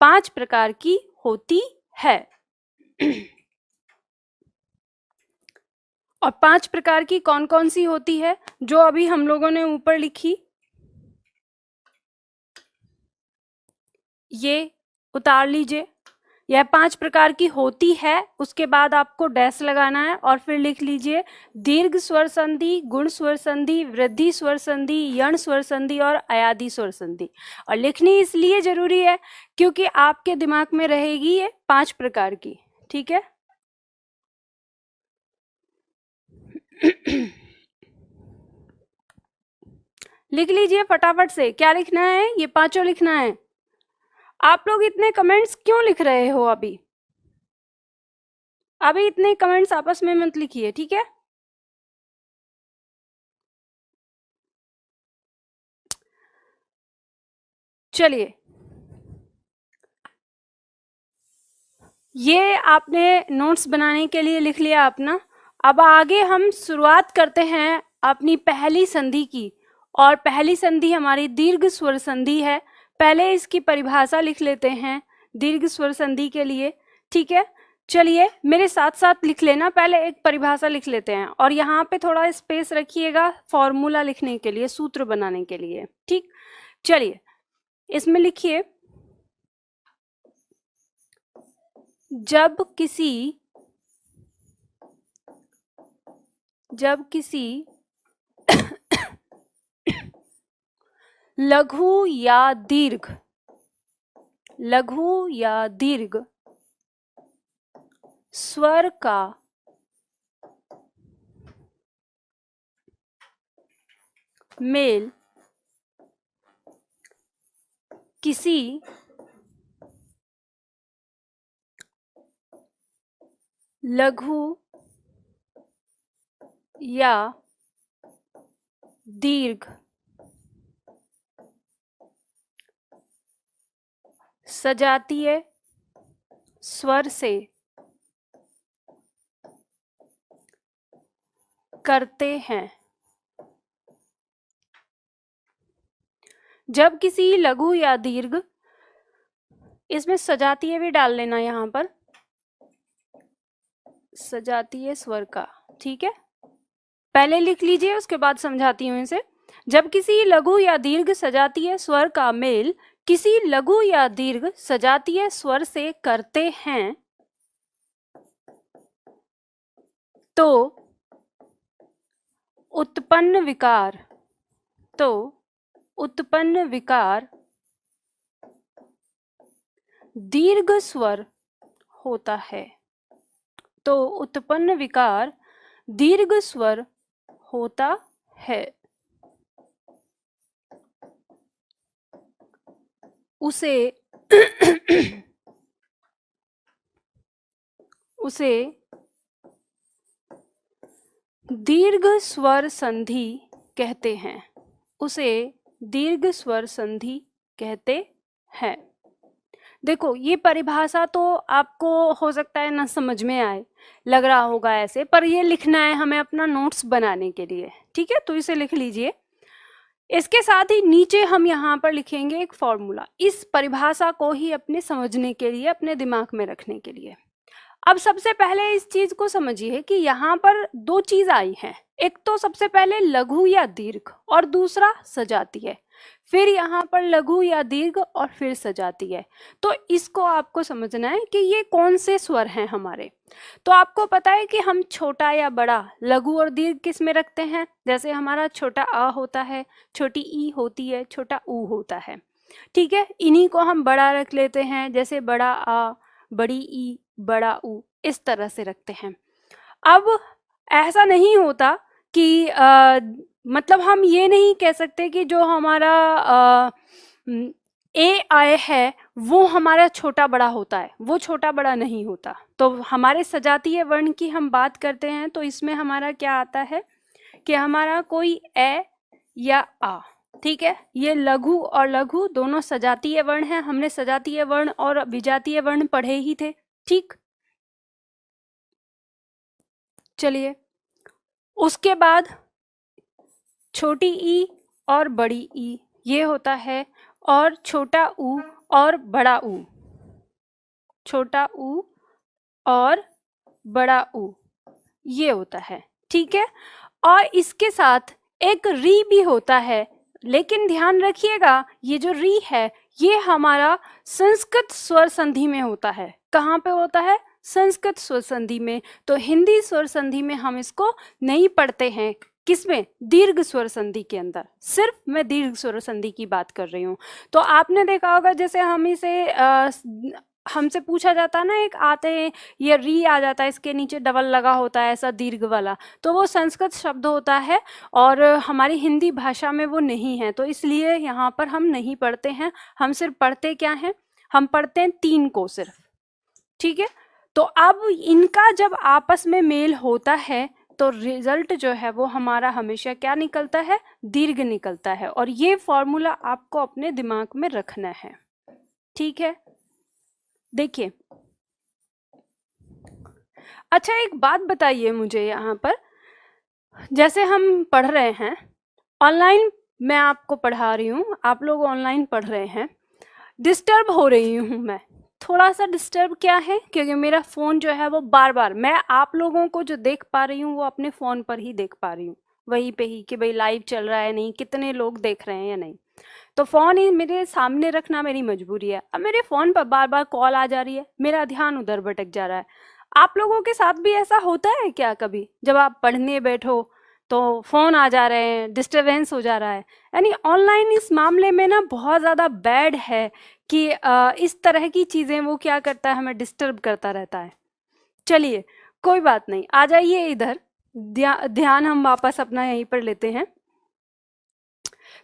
5 प्रकार की होती है। और 5 प्रकार की कौन कौन सी होती है, जो अभी हम लोगों ने ऊपर लिखी, ये उतार लीजिए। यह 5 प्रकार की होती है, उसके बाद आपको डैश लगाना है और फिर लिख लीजिए दीर्घ स्वर संधि, गुण स्वर संधि, वृद्धि स्वर संधि, यण स्वर संधि और अयादि स्वर संधि। और लिखनी इसलिए जरूरी है क्योंकि आपके दिमाग में रहेगी ये 5 प्रकार की, ठीक है। लिख लीजिए फटाफट से, क्या लिखना है, ये 5 लिखना है। आप लोग इतने कमेंट्स क्यों लिख रहे हो? अभी इतने कमेंट्स आपस में मत लिखिए, ठीक है। चलिए, ये आपने नोट्स बनाने के लिए लिख लिया अपना। अब आगे हम शुरुआत करते हैं अपनी पहली संधि की, और पहली संधि हमारी दीर्घ स्वर संधि है। पहले इसकी परिभाषा लिख लेते हैं दीर्घ स्वर संधि के लिए, ठीक है। चलिए मेरे साथ साथ लिख लेना, पहले एक परिभाषा लिख लेते हैं, और यहाँ पे थोड़ा स्पेस रखिएगा फॉर्मूला लिखने के लिए, सूत्र बनाने के लिए, ठीक। चलिए इसमें लिखिए, जब किसी लघु या दीर्घ स्वर का मेल किसी लघु या दीर्घ सजातीय स्वर से करते हैं, जब किसी लघु या दीर्घ, इसमें सजातीय भी डाल लेना यहाँ पर, सजातीय स्वर का, ठीक है, पहले लिख लीजिए उसके बाद समझाती हूँ इसे। जब किसी लघु या दीर्घ सजातीय स्वर का मेल किसी लघु या दीर्घ सजातीय स्वर से करते हैं तो उत्पन्न विकार दीर्घ स्वर होता है। तो उत्पन्न विकार दीर्घ स्वर होता है। उसे दीर्घ स्वर संधि कहते हैं। उसे दीर्घ स्वर संधि कहते हैं। देखो, ये परिभाषा तो आपको हो सकता है ना समझ में आए, लग रहा होगा ऐसे, पर ये लिखना है हमें अपना नोट्स बनाने के लिए, ठीक है, तो इसे लिख लीजिए। इसके साथ ही नीचे हम यहाँ पर लिखेंगे एक फॉर्मूला, इस परिभाषा को ही अपने समझने के लिए, अपने दिमाग में रखने के लिए। अब सबसे पहले इस चीज को समझिए कि यहाँ पर दो चीज आई हैं, एक तो सबसे पहले लघु या दीर्घ और दूसरा सजातीय, फिर यहाँ पर लघु या दीर्घ और फिर सजातीय। तो इसको आपको समझना है कि ये कौन से स्वर हैं हमारे। तो आपको पता है कि हम छोटा या बड़ा, लघु और दीर्घ किस में रखते हैं। जैसे हमारा छोटा आ होता है, छोटी ई होती है, छोटा ऊ होता है, ठीक है, इन्हीं को हम बड़ा रख लेते हैं, जैसे बड़ा आ, बड़ी ई, बड़ा ऊ, इस तरह से रखते हैं। अब ऐसा नहीं होता कि मतलब हम ये नहीं कह सकते कि जो हमारा ए आय है वो हमारा छोटा बड़ा होता है, वो छोटा बड़ा नहीं होता। तो हमारे सजातीय वर्ण की हम बात करते हैं तो इसमें हमारा क्या आता है कि हमारा कोई ए या आ, ठीक है, ये लघु और लघु दोनों सजातीय वर्ण हैं। हमने सजातीय वर्ण और विजातीय वर्ण पढ़े ही थे, ठीक। चलिए, उसके बाद छोटी ई और बड़ी ई ये होता है, और छोटा ऊ और बड़ा ऊ, छोटा ऊ और बड़ा ऊ ये होता है, ठीक है। और इसके साथ एक री भी होता है, लेकिन ध्यान रखिएगा ये जो री है ये हमारा संस्कृत स्वर संधि में होता है। कहाँ पे होता है? संस्कृत स्वर संधि में। तो हिंदी स्वर संधि में हम इसको नहीं पढ़ते हैं। किसमें? दीर्घ स्वर संधि के अंदर। सिर्फ मैं दीर्घ स्वर संधि की बात कर रही हूँ। तो आपने देखा होगा जैसे हम इसे हमसे पूछा जाता है ना, एक आते हैं ये री आ जाता है, इसके नीचे डबल लगा होता है ऐसा दीर्घ वाला, तो वो संस्कृत शब्द होता है और हमारी हिंदी भाषा में वो नहीं है, तो इसलिए यहाँ पर हम नहीं पढ़ते हैं। हम सिर्फ पढ़ते क्या हैं? हम पढ़ते हैं 3 को सिर्फ, ठीक है। तो अब इनका जब आपस में मेल होता है तो रिजल्ट जो है वो हमारा हमेशा क्या निकलता है? दीर्घ निकलता है। और ये फॉर्मूला आपको अपने दिमाग में रखना है, ठीक है। देखिए, अच्छा एक बात बताइए मुझे, यहाँ पर जैसे हम पढ़ रहे हैं ऑनलाइन, मैं आपको पढ़ा रही हूँ, आप लोग ऑनलाइन पढ़ रहे हैं, डिस्टर्ब हो रही हूँ मैं थोड़ा सा। डिस्टर्ब क्या है? क्योंकि मेरा फ़ोन जो है वो बार बार, मैं आप लोगों को जो देख पा रही हूँ वो अपने फ़ोन पर ही देख पा रही हूँ, वहीं पे ही कि भाई लाइव चल रहा है नहीं, कितने लोग देख रहे हैं या नहीं। तो फ़ोन ही मेरे सामने रखना मेरी मजबूरी है। अब मेरे फ़ोन पर बार बार कॉल आ जा रही है, मेरा ध्यान उधर भटक जा रहा है। आप लोगों के साथ भी ऐसा होता है क्या कभी? जब आप पढ़ने बैठो तो फ़ोन आ जा रहे हैं, डिस्टर्बेंस हो जा रहा है। यानी ऑनलाइन इस मामले में ना बहुत ध्यादा बैड है कि इस तरह की चीज़ें वो क्या करता है, हमें डिस्टर्ब करता रहता है। चलिए कोई बात नहीं, आ जाइए इधर, ध्यान हम वापस अपना यहीं पर लेते हैं।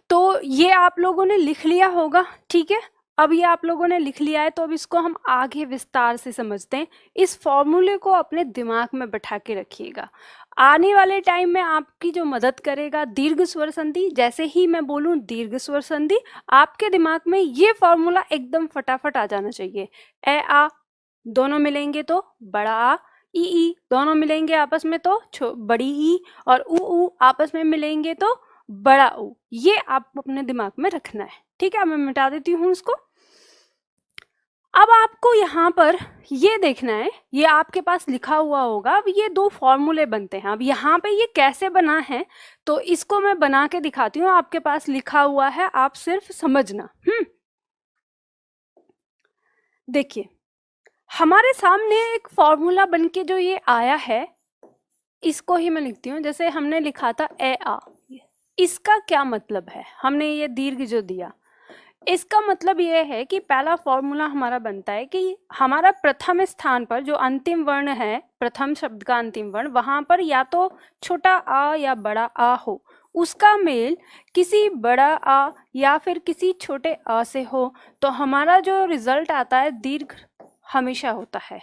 तो ये आप लोगों ने लिख लिया होगा, ठीक है। अब ये आप लोगों ने लिख लिया है तो अब इसको हम आगे विस्तार से समझते हैं। इस फॉर्मूले को अपने दिमाग में बैठा के रखिएगा, आने वाले टाइम में आपकी जो मदद करेगा दीर्घ स्वर संधि। जैसे ही मैं बोलूं दीर्घ स्वर संधि, आपके दिमाग में ये फॉर्मूला एकदम फटाफट आ जाना चाहिए। ए आ दोनों मिलेंगे तो बड़ा आ, ई दोनों मिलेंगे आपस में तो बड़ी ई, और ऊ आपस में मिलेंगे तो बड़ा ऊ। ये आप अपने दिमाग में रखना है, ठीक है, मैं मिटा देती हूँ इसको। अब आपको यहाँ पर ये देखना है, ये आपके पास लिखा हुआ होगा। अब ये दो फॉर्मूले बनते हैं। अब यहाँ पे ये कैसे बना है तो इसको मैं बना के दिखाती हूँ, आपके पास लिखा हुआ है, आप सिर्फ समझना। देखिए हमारे सामने एक फॉर्मूला बनके जो ये आया है, इसको ही मैं लिखती हूँ। जैसे हमने लिखा था ए आ, इसका क्या मतलब है, हमने ये दीर्घ जो दिया, इसका मतलब ये है कि पहला फॉर्मूला हमारा बनता है कि हमारा प्रथम स्थान पर जो अंतिम वर्ण है, प्रथम शब्द का अंतिम वर्ण, वहां पर या तो छोटा आ या बड़ा आ हो, उसका मेल किसी बड़ा आ या फिर किसी छोटे आ से हो, तो हमारा जो रिजल्ट आता है दीर्घ हमेशा होता है।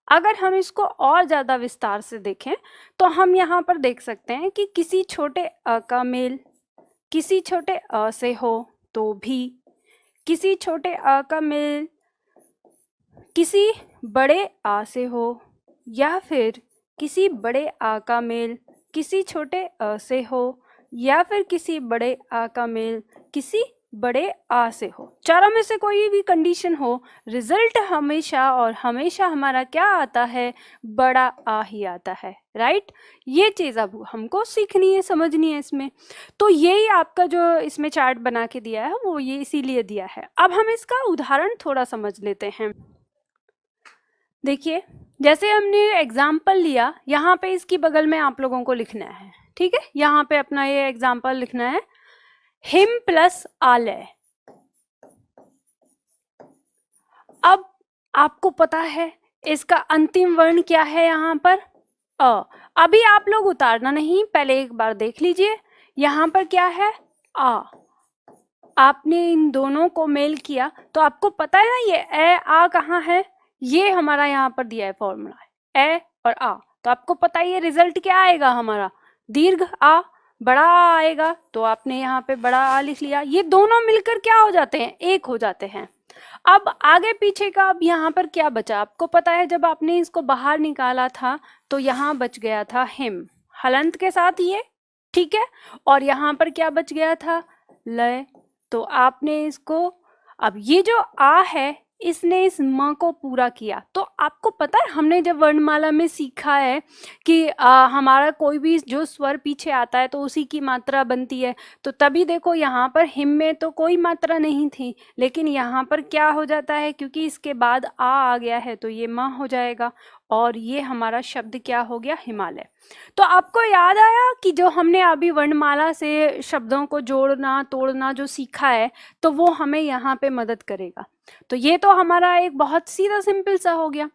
अगर हम इसको और ज्यादा विस्तार से देखें तो हम यहाँ पर देख सकते हैं कि किसी छोटे अ का मेल किसी छोटे अ से हो तो भी, किसी छोटे आ का मेल किसी बड़े आ से हो, या फिर किसी बड़े आ का मेल किसी छोटे अ से हो, या फिर किसी बड़े आ का मेल किसी बड़े आ से हो। चारों में से कोई भी कंडीशन हो, रिजल्ट हमेशा और हमेशा हमारा क्या आता है, बड़ा आ ही आता है। राइट, ये चीज अब हमको सीखनी है, समझनी है इसमें। तो यही आपका जो इसमें चार्ट बना के दिया है वो ये इसीलिए दिया है। अब हम इसका उदाहरण थोड़ा समझ लेते हैं। देखिए जैसे हमने एग्जाम्पल लिया, यहाँ पे इसकी बगल में आप लोगों को लिखना है। ठीक है, यहाँ पे अपना ये एग्जाम्पल लिखना है, हिम प्लस आलय। अब आपको पता है इसका अंतिम वर्ण क्या है, यहाँ पर अ। अभी आप लोग उतारना नहीं, पहले एक बार देख लीजिए, यहाँ पर क्या है आ। आपने इन दोनों को मेल किया तो आपको पता है ना ये ए आ कहाँ है, ये हमारा यहाँ पर दिया है फॉर्मूला, ए और आ। तो आपको पता है ये रिजल्ट क्या आएगा हमारा, दीर्घ आ, बड़ा आ आएगा। तो आपने यहाँ पे बड़ा आ लिख लिया, ये दोनों मिलकर क्या हो जाते हैं, एक हो जाते हैं। अब आगे पीछे का अब यहाँ पर क्या बचा, आपको पता है जब आपने इसको बाहर निकाला था तो यहाँ बच गया था हिम, हलंत के साथ ये, ठीक है। और यहाँ पर क्या बच गया था, लय। तो आपने इसको, अब ये जो आ है इसने इस म को पूरा किया। तो आपको पता है हमने जब वर्णमाला में सीखा है कि हमारा कोई भी जो स्वर पीछे आता है तो उसी की मात्रा बनती है। तो तभी देखो यहाँ पर हिम में तो कोई मात्रा नहीं थी, लेकिन यहाँ पर क्या हो जाता है, क्योंकि इसके बाद आ गया है तो ये म हो जाएगा, और ये हमारा शब्द क्या हो गया, हिमालय। तो आपको याद आया कि जो हमने अभी वर्णमाला से शब्दों को जोड़ना तोड़ना जो सीखा है, तो वो हमें यहाँ पे मदद करेगा। तो ये तो हमारा एक बहुत सीधा सिंपल सा हो गया।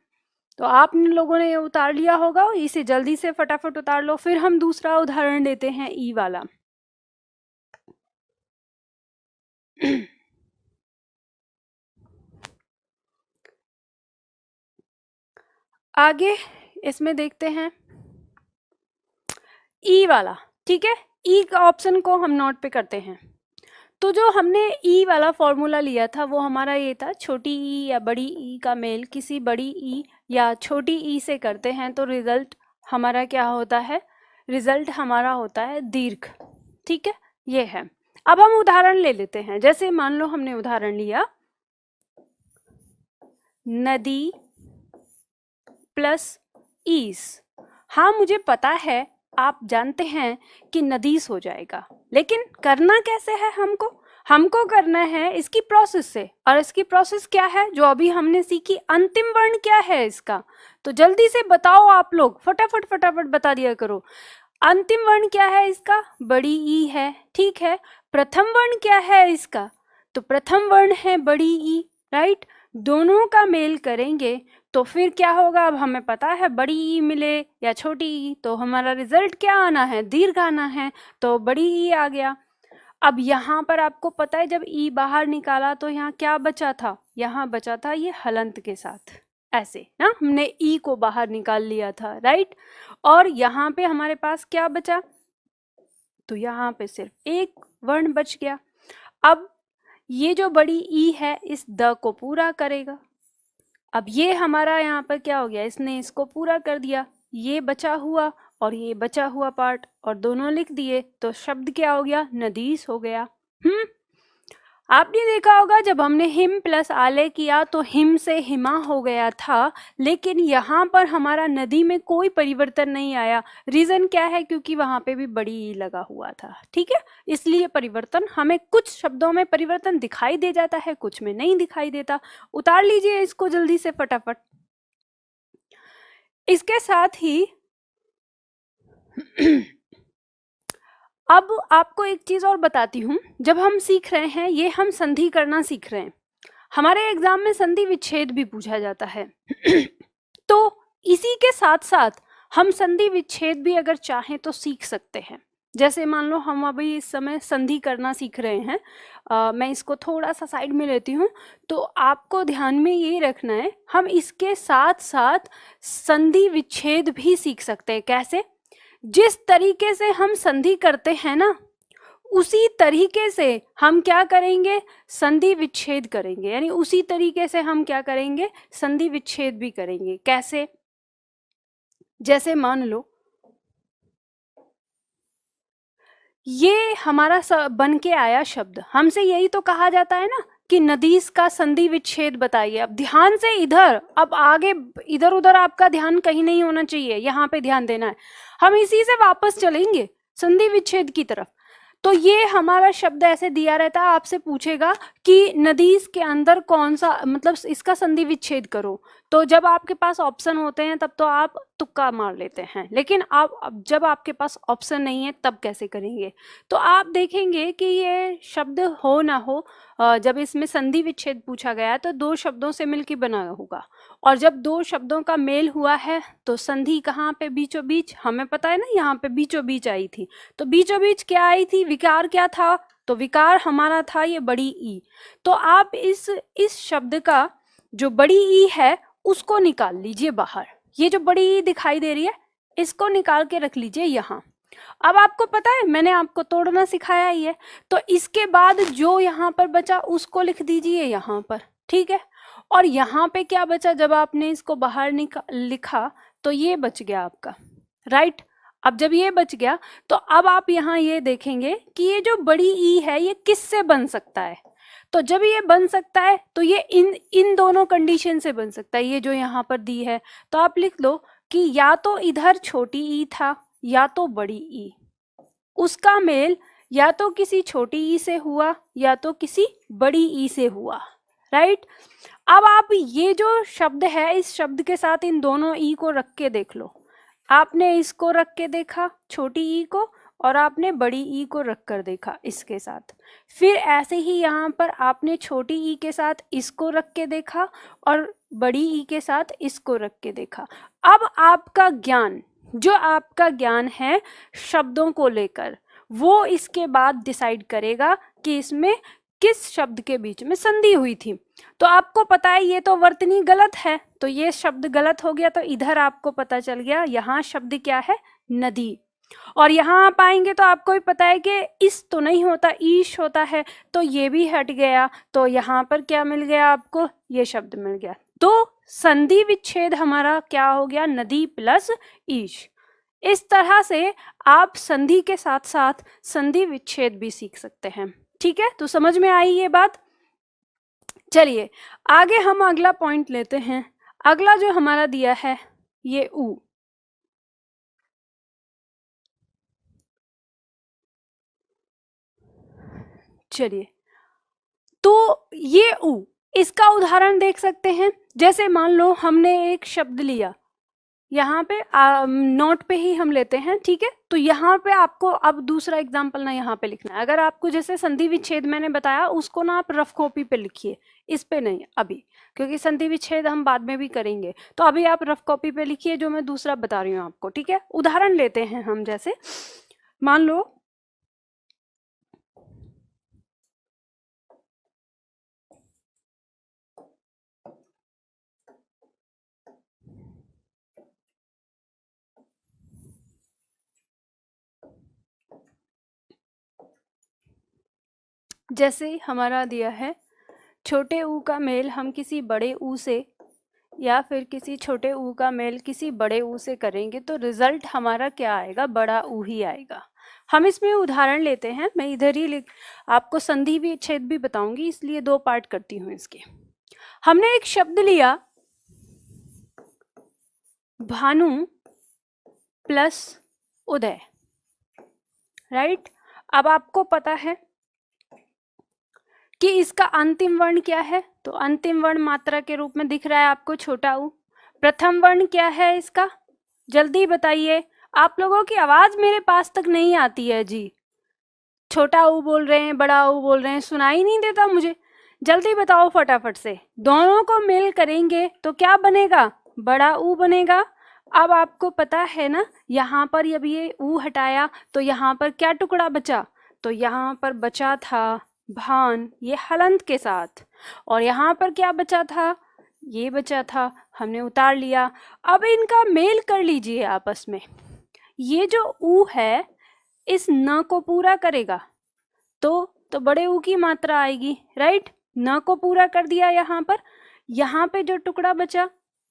तो आप लोगों ने ये उतार लिया होगा, इसे जल्दी से फटाफट उतार लो। फिर हम दूसरा उदाहरण लेते हैं, ई वाला। आगे इसमें देखते हैं ई वाला, ठीक है। ई का ऑप्शन को हम नोट पे करते हैं। तो जो हमने ई वाला फॉर्मूला लिया था वो हमारा ये था, छोटी ई या बड़ी ई का मेल किसी बड़ी ई या छोटी ई से करते हैं तो रिजल्ट हमारा क्या होता है, रिजल्ट हमारा होता है दीर्घ। ठीक है, ये है। अब हम उदाहरण ले लेते हैं। जैसे मान लो हमने उदाहरण लिया नदी प्लस ईस। हाँ मुझे पता है, आप जानते हैं कि नदीस हो जाएगा, लेकिन करना कैसे है, हमको करना है इसकी प्रोसेस से। और इसकी प्रोसेस क्या है जो अभी हमने सीखी, अंतिम वर्ण क्या है इसका, तो जल्दी से बताओ आप लोग, फटाफट फटाफट बता दिया करो। अंतिम वर्ण क्या है इसका, बड़ी ई है, ठीक है। प्रथम वर्ण क्या है इसका, तो प्रथम वर्ण है बड़ी ई, राइट। दोनों का मेल करेंगे तो फिर क्या होगा, अब हमें पता है बड़ी ई मिले या छोटी ई, तो हमारा रिजल्ट क्या आना है, दीर्घ आना है, तो बड़ी ई आ गया। अब यहाँ पर आपको पता है जब ई बाहर निकाला तो यहाँ क्या बचा था, यहाँ बचा था ये हलंत के साथ, ऐसे ना, हमने ई को बाहर निकाल लिया था, राइट। और यहाँ पे हमारे पास क्या बचा, तो यहाँ पे सिर्फ एक वर्ण बच गया। अब ये जो बड़ी ई है इस द को पूरा करेगा। अब ये हमारा यहाँ पर क्या हो गया, इसने इसको पूरा कर दिया, ये बचा हुआ और ये बचा हुआ पार्ट, और दोनों लिख दिए तो शब्द क्या हो गया, नदीस हो गया। आपने देखा होगा जब हमने हिम प्लस आले किया तो हिम से हिमा हो गया था, लेकिन यहाँ पर हमारा नदी में कोई परिवर्तन नहीं आया। रीजन क्या है? क्योंकि वहां पे भी बड़ी ई लगा हुआ था, ठीक है। इसलिए परिवर्तन, हमें कुछ शब्दों में परिवर्तन दिखाई दे जाता है, कुछ में नहीं दिखाई देता। उतार लीजिए इसको जल्दी से फटाफट। इसके साथ ही अब आपको एक चीज और बताती हूँ। जब हम सीख रहे हैं, ये हम संधि करना सीख रहे हैं, हमारे एग्जाम में संधि विच्छेद भी पूछा जाता है। तो इसी के साथ साथ हम संधि विच्छेद भी अगर चाहें तो सीख सकते हैं। जैसे मान लो हम अभी इस समय संधि करना सीख रहे हैं, मैं इसको थोड़ा सा साइड में लेती हूँ। तो आपको ध्यान में ये रखना है, हम इसके साथ साथ संधि विच्छेद भी सीख सकते हैं। कैसे? जिस तरीके से हम संधि करते हैं ना, उसी तरीके से हम क्या करेंगे? संधि विच्छेद करेंगे। यानी उसी तरीके से हम क्या करेंगे? संधि विच्छेद भी करेंगे। कैसे? जैसे मान लो ये हमारा बन के आया शब्द, हमसे यही तो कहा जाता है ना कि नदीस का संधि विच्छेद बताइए। अब ध्यान से इधर, अब आगे इधर उधर आपका ध्यान कहीं नहीं होना चाहिए, यहाँ पे ध्यान देना है। हम इसी से वापस चलेंगे संधि विच्छेद की तरफ। तो ये हमारा शब्द ऐसे दिया रहता है, आपसे पूछेगा कि नदीस के अंदर कौन सा, मतलब इसका संधि विच्छेद करो। तो जब आपके पास ऑप्शन होते हैं तब तो आप तुक्का मार लेते हैं, लेकिन आप जब आपके पास ऑप्शन नहीं है तब कैसे करेंगे? तो आप देखेंगे कि ये शब्द हो ना हो, जब इसमें संधि विच्छेद पूछा गया है तो दो शब्दों से मिलकर बना होगा। और जब दो शब्दों का मेल हुआ है तो संधि कहाँ पे? बीचों बीच। हमें पता है ना, यहाँ पे बीचों बीच आई थी। तो बीचों बीच क्या आई थी? विकार क्या था? तो विकार हमारा था ये बड़ी ई। तो आप इस शब्द का जो बड़ी ई है उसको निकाल लीजिए बाहर। ये जो बड़ी ई दिखाई दे रही है इसको निकाल के रख लीजिए यहाँ। अब आपको पता है मैंने आपको तोड़ना सिखाया ही है, तो इसके बाद जो यहाँ पर बचा उसको लिख दीजिए यहाँ पर, ठीक है। और यहाँ पे क्या बचा? जब आपने इसको बाहर लिखा तो ये बच गया आपका, राइट। अब जब ये बच गया तो अब आप यहाँ ये देखेंगे कि ये जो बड़ी ई है ये किससे बन सकता है? तो जब ये बन सकता है तो ये इन दोनों कंडीशन से बन सकता है, ये जो यहाँ पर दी है। तो आप लिख लो कि या तो इधर छोटी ई था या तो बड़ी ई, उसका मेल या तो किसी छोटी ई से हुआ या तो किसी बड़ी ई से हुआ, राइट। अब आप ये जो शब्द है इस शब्द के साथ इन दोनों ई को रख के देख लो। आपने इसको रख के देखा छोटी ई को, और आपने बड़ी ई को रख कर देखा इसके साथ। फिर ऐसे ही यहाँ पर आपने छोटी ई के साथ इसको रख के देखा और बड़ी ई के साथ इसको रख के देखा। अब आपका ज्ञान, जो आपका ज्ञान है शब्दों को लेकर, वो इसके बाद डिसाइड करेगा कि इसमें किस शब्द के बीच में संधि हुई थी। तो आपको पता है ये तो वर्तनी गलत है, तो ये शब्द गलत हो गया। तो इधर आपको पता चल गया यहाँ शब्द क्या है? नदी। और यहाँ आप आएंगे तो आपको भी पता है कि इस तो नहीं होता, ईश होता है, तो ये भी हट गया। तो यहाँ पर क्या मिल गया आपको? ये शब्द मिल गया। तो संधि विच्छेद हमारा क्या हो गया? नदी प्लस ईश। इस तरह से आप संधि के साथ साथ संधि विच्छेद भी सीख सकते हैं, ठीक है। तो समझ में आई ये बात? चलिए आगे हम अगला पॉइंट लेते हैं। अगला जो हमारा दिया है ये ऊ। चलिए तो ये ऊ, इसका उदाहरण देख सकते हैं। जैसे मान लो हमने एक शब्द लिया, यहाँ पे नोट पे ही हम लेते हैं, ठीक है। तो यहाँ पे आपको अब दूसरा एग्जाम्पल ना यहाँ पे लिखना है। अगर आपको जैसे संधि विच्छेद मैंने बताया उसको ना आप रफ कॉपी पे लिखिए, इस पे नहीं अभी, क्योंकि संधि विच्छेद हम बाद में भी करेंगे। तो अभी आप रफ कॉपी पे लिखिए जो मैं दूसरा बता रही हूँ आपको, ठीक है। उदाहरण लेते हैं हम। जैसे मान लो जैसे हमारा दिया है छोटे ऊ का मेल हम किसी बड़े ऊ से या फिर किसी छोटे ऊ का मेल किसी बड़े ऊ से करेंगे तो रिजल्ट हमारा क्या आएगा? बड़ा ऊ ही आएगा। हम इसमें उदाहरण लेते हैं, मैं इधर ही आपको संधि विच्छेद भी बताऊंगी, इसलिए 2 पार्ट करती हूँ इसके। हमने एक शब्द लिया भानु प्लस उदय, राइट। अब आपको पता है कि इसका अंतिम वर्ण क्या है, तो अंतिम वर्ण मात्रा के रूप में दिख रहा है आपको छोटा ऊ। प्रथम वर्ण क्या है इसका, जल्दी बताइए। आप लोगों की आवाज मेरे पास तक नहीं आती है जी, छोटा ऊ बोल रहे हैं, बड़ा ऊ बोल रहे हैं, सुनाई नहीं देता मुझे। जल्दी बताओ फटाफट से, दोनों को मिल करेंगे तो क्या बनेगा, बड़ा ऊ बनेगा। अब आपको पता है ना, यहाँ पर जब ये ऊ हटाया तो यहाँ पर क्या टुकड़ा बचा, तो यहाँ पर बचा था भान, ये हलंत के साथ, और यहाँ पर क्या बचा था, ये बचा था, हमने उतार लिया। अब इनका मेल कर लीजिए आपस में। ये जो ऊ है इस न को पूरा करेगा तो बड़े ऊ की मात्रा आएगी, राइट। न को पूरा कर दिया यहाँ पे जो टुकड़ा बचा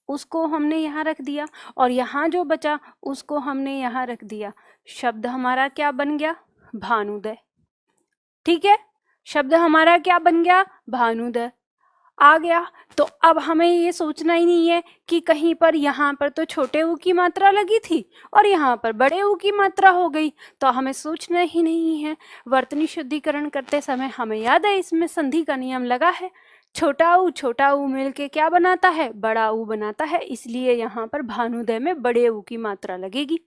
उसको हमने यहाँ रख दिया, और यहाँ जो बचा उसको हमने यहाँ रख दिया। शब्द हमारा क्या बन गया, भानुदय। ठीक है, शब्द हमारा क्या बन गया, भानुदय आ गया। तो अब हमें ये सोचना ही नहीं है कि कहीं पर यहाँ पर तो छोटे ऊ की मात्रा लगी थी और यहाँ पर बड़े ऊ की मात्रा हो गई, तो हमें सोचना ही नहीं है। वर्तनी शुद्धिकरण करते समय हमें याद है इसमें संधि का नियम लगा है, छोटा ऊ मिलके क्या बनाता है, बड़ा ऊ बनाता है, इसलिए यहाँ पर भानुदय में बड़े ऊ की मात्रा लगेगी।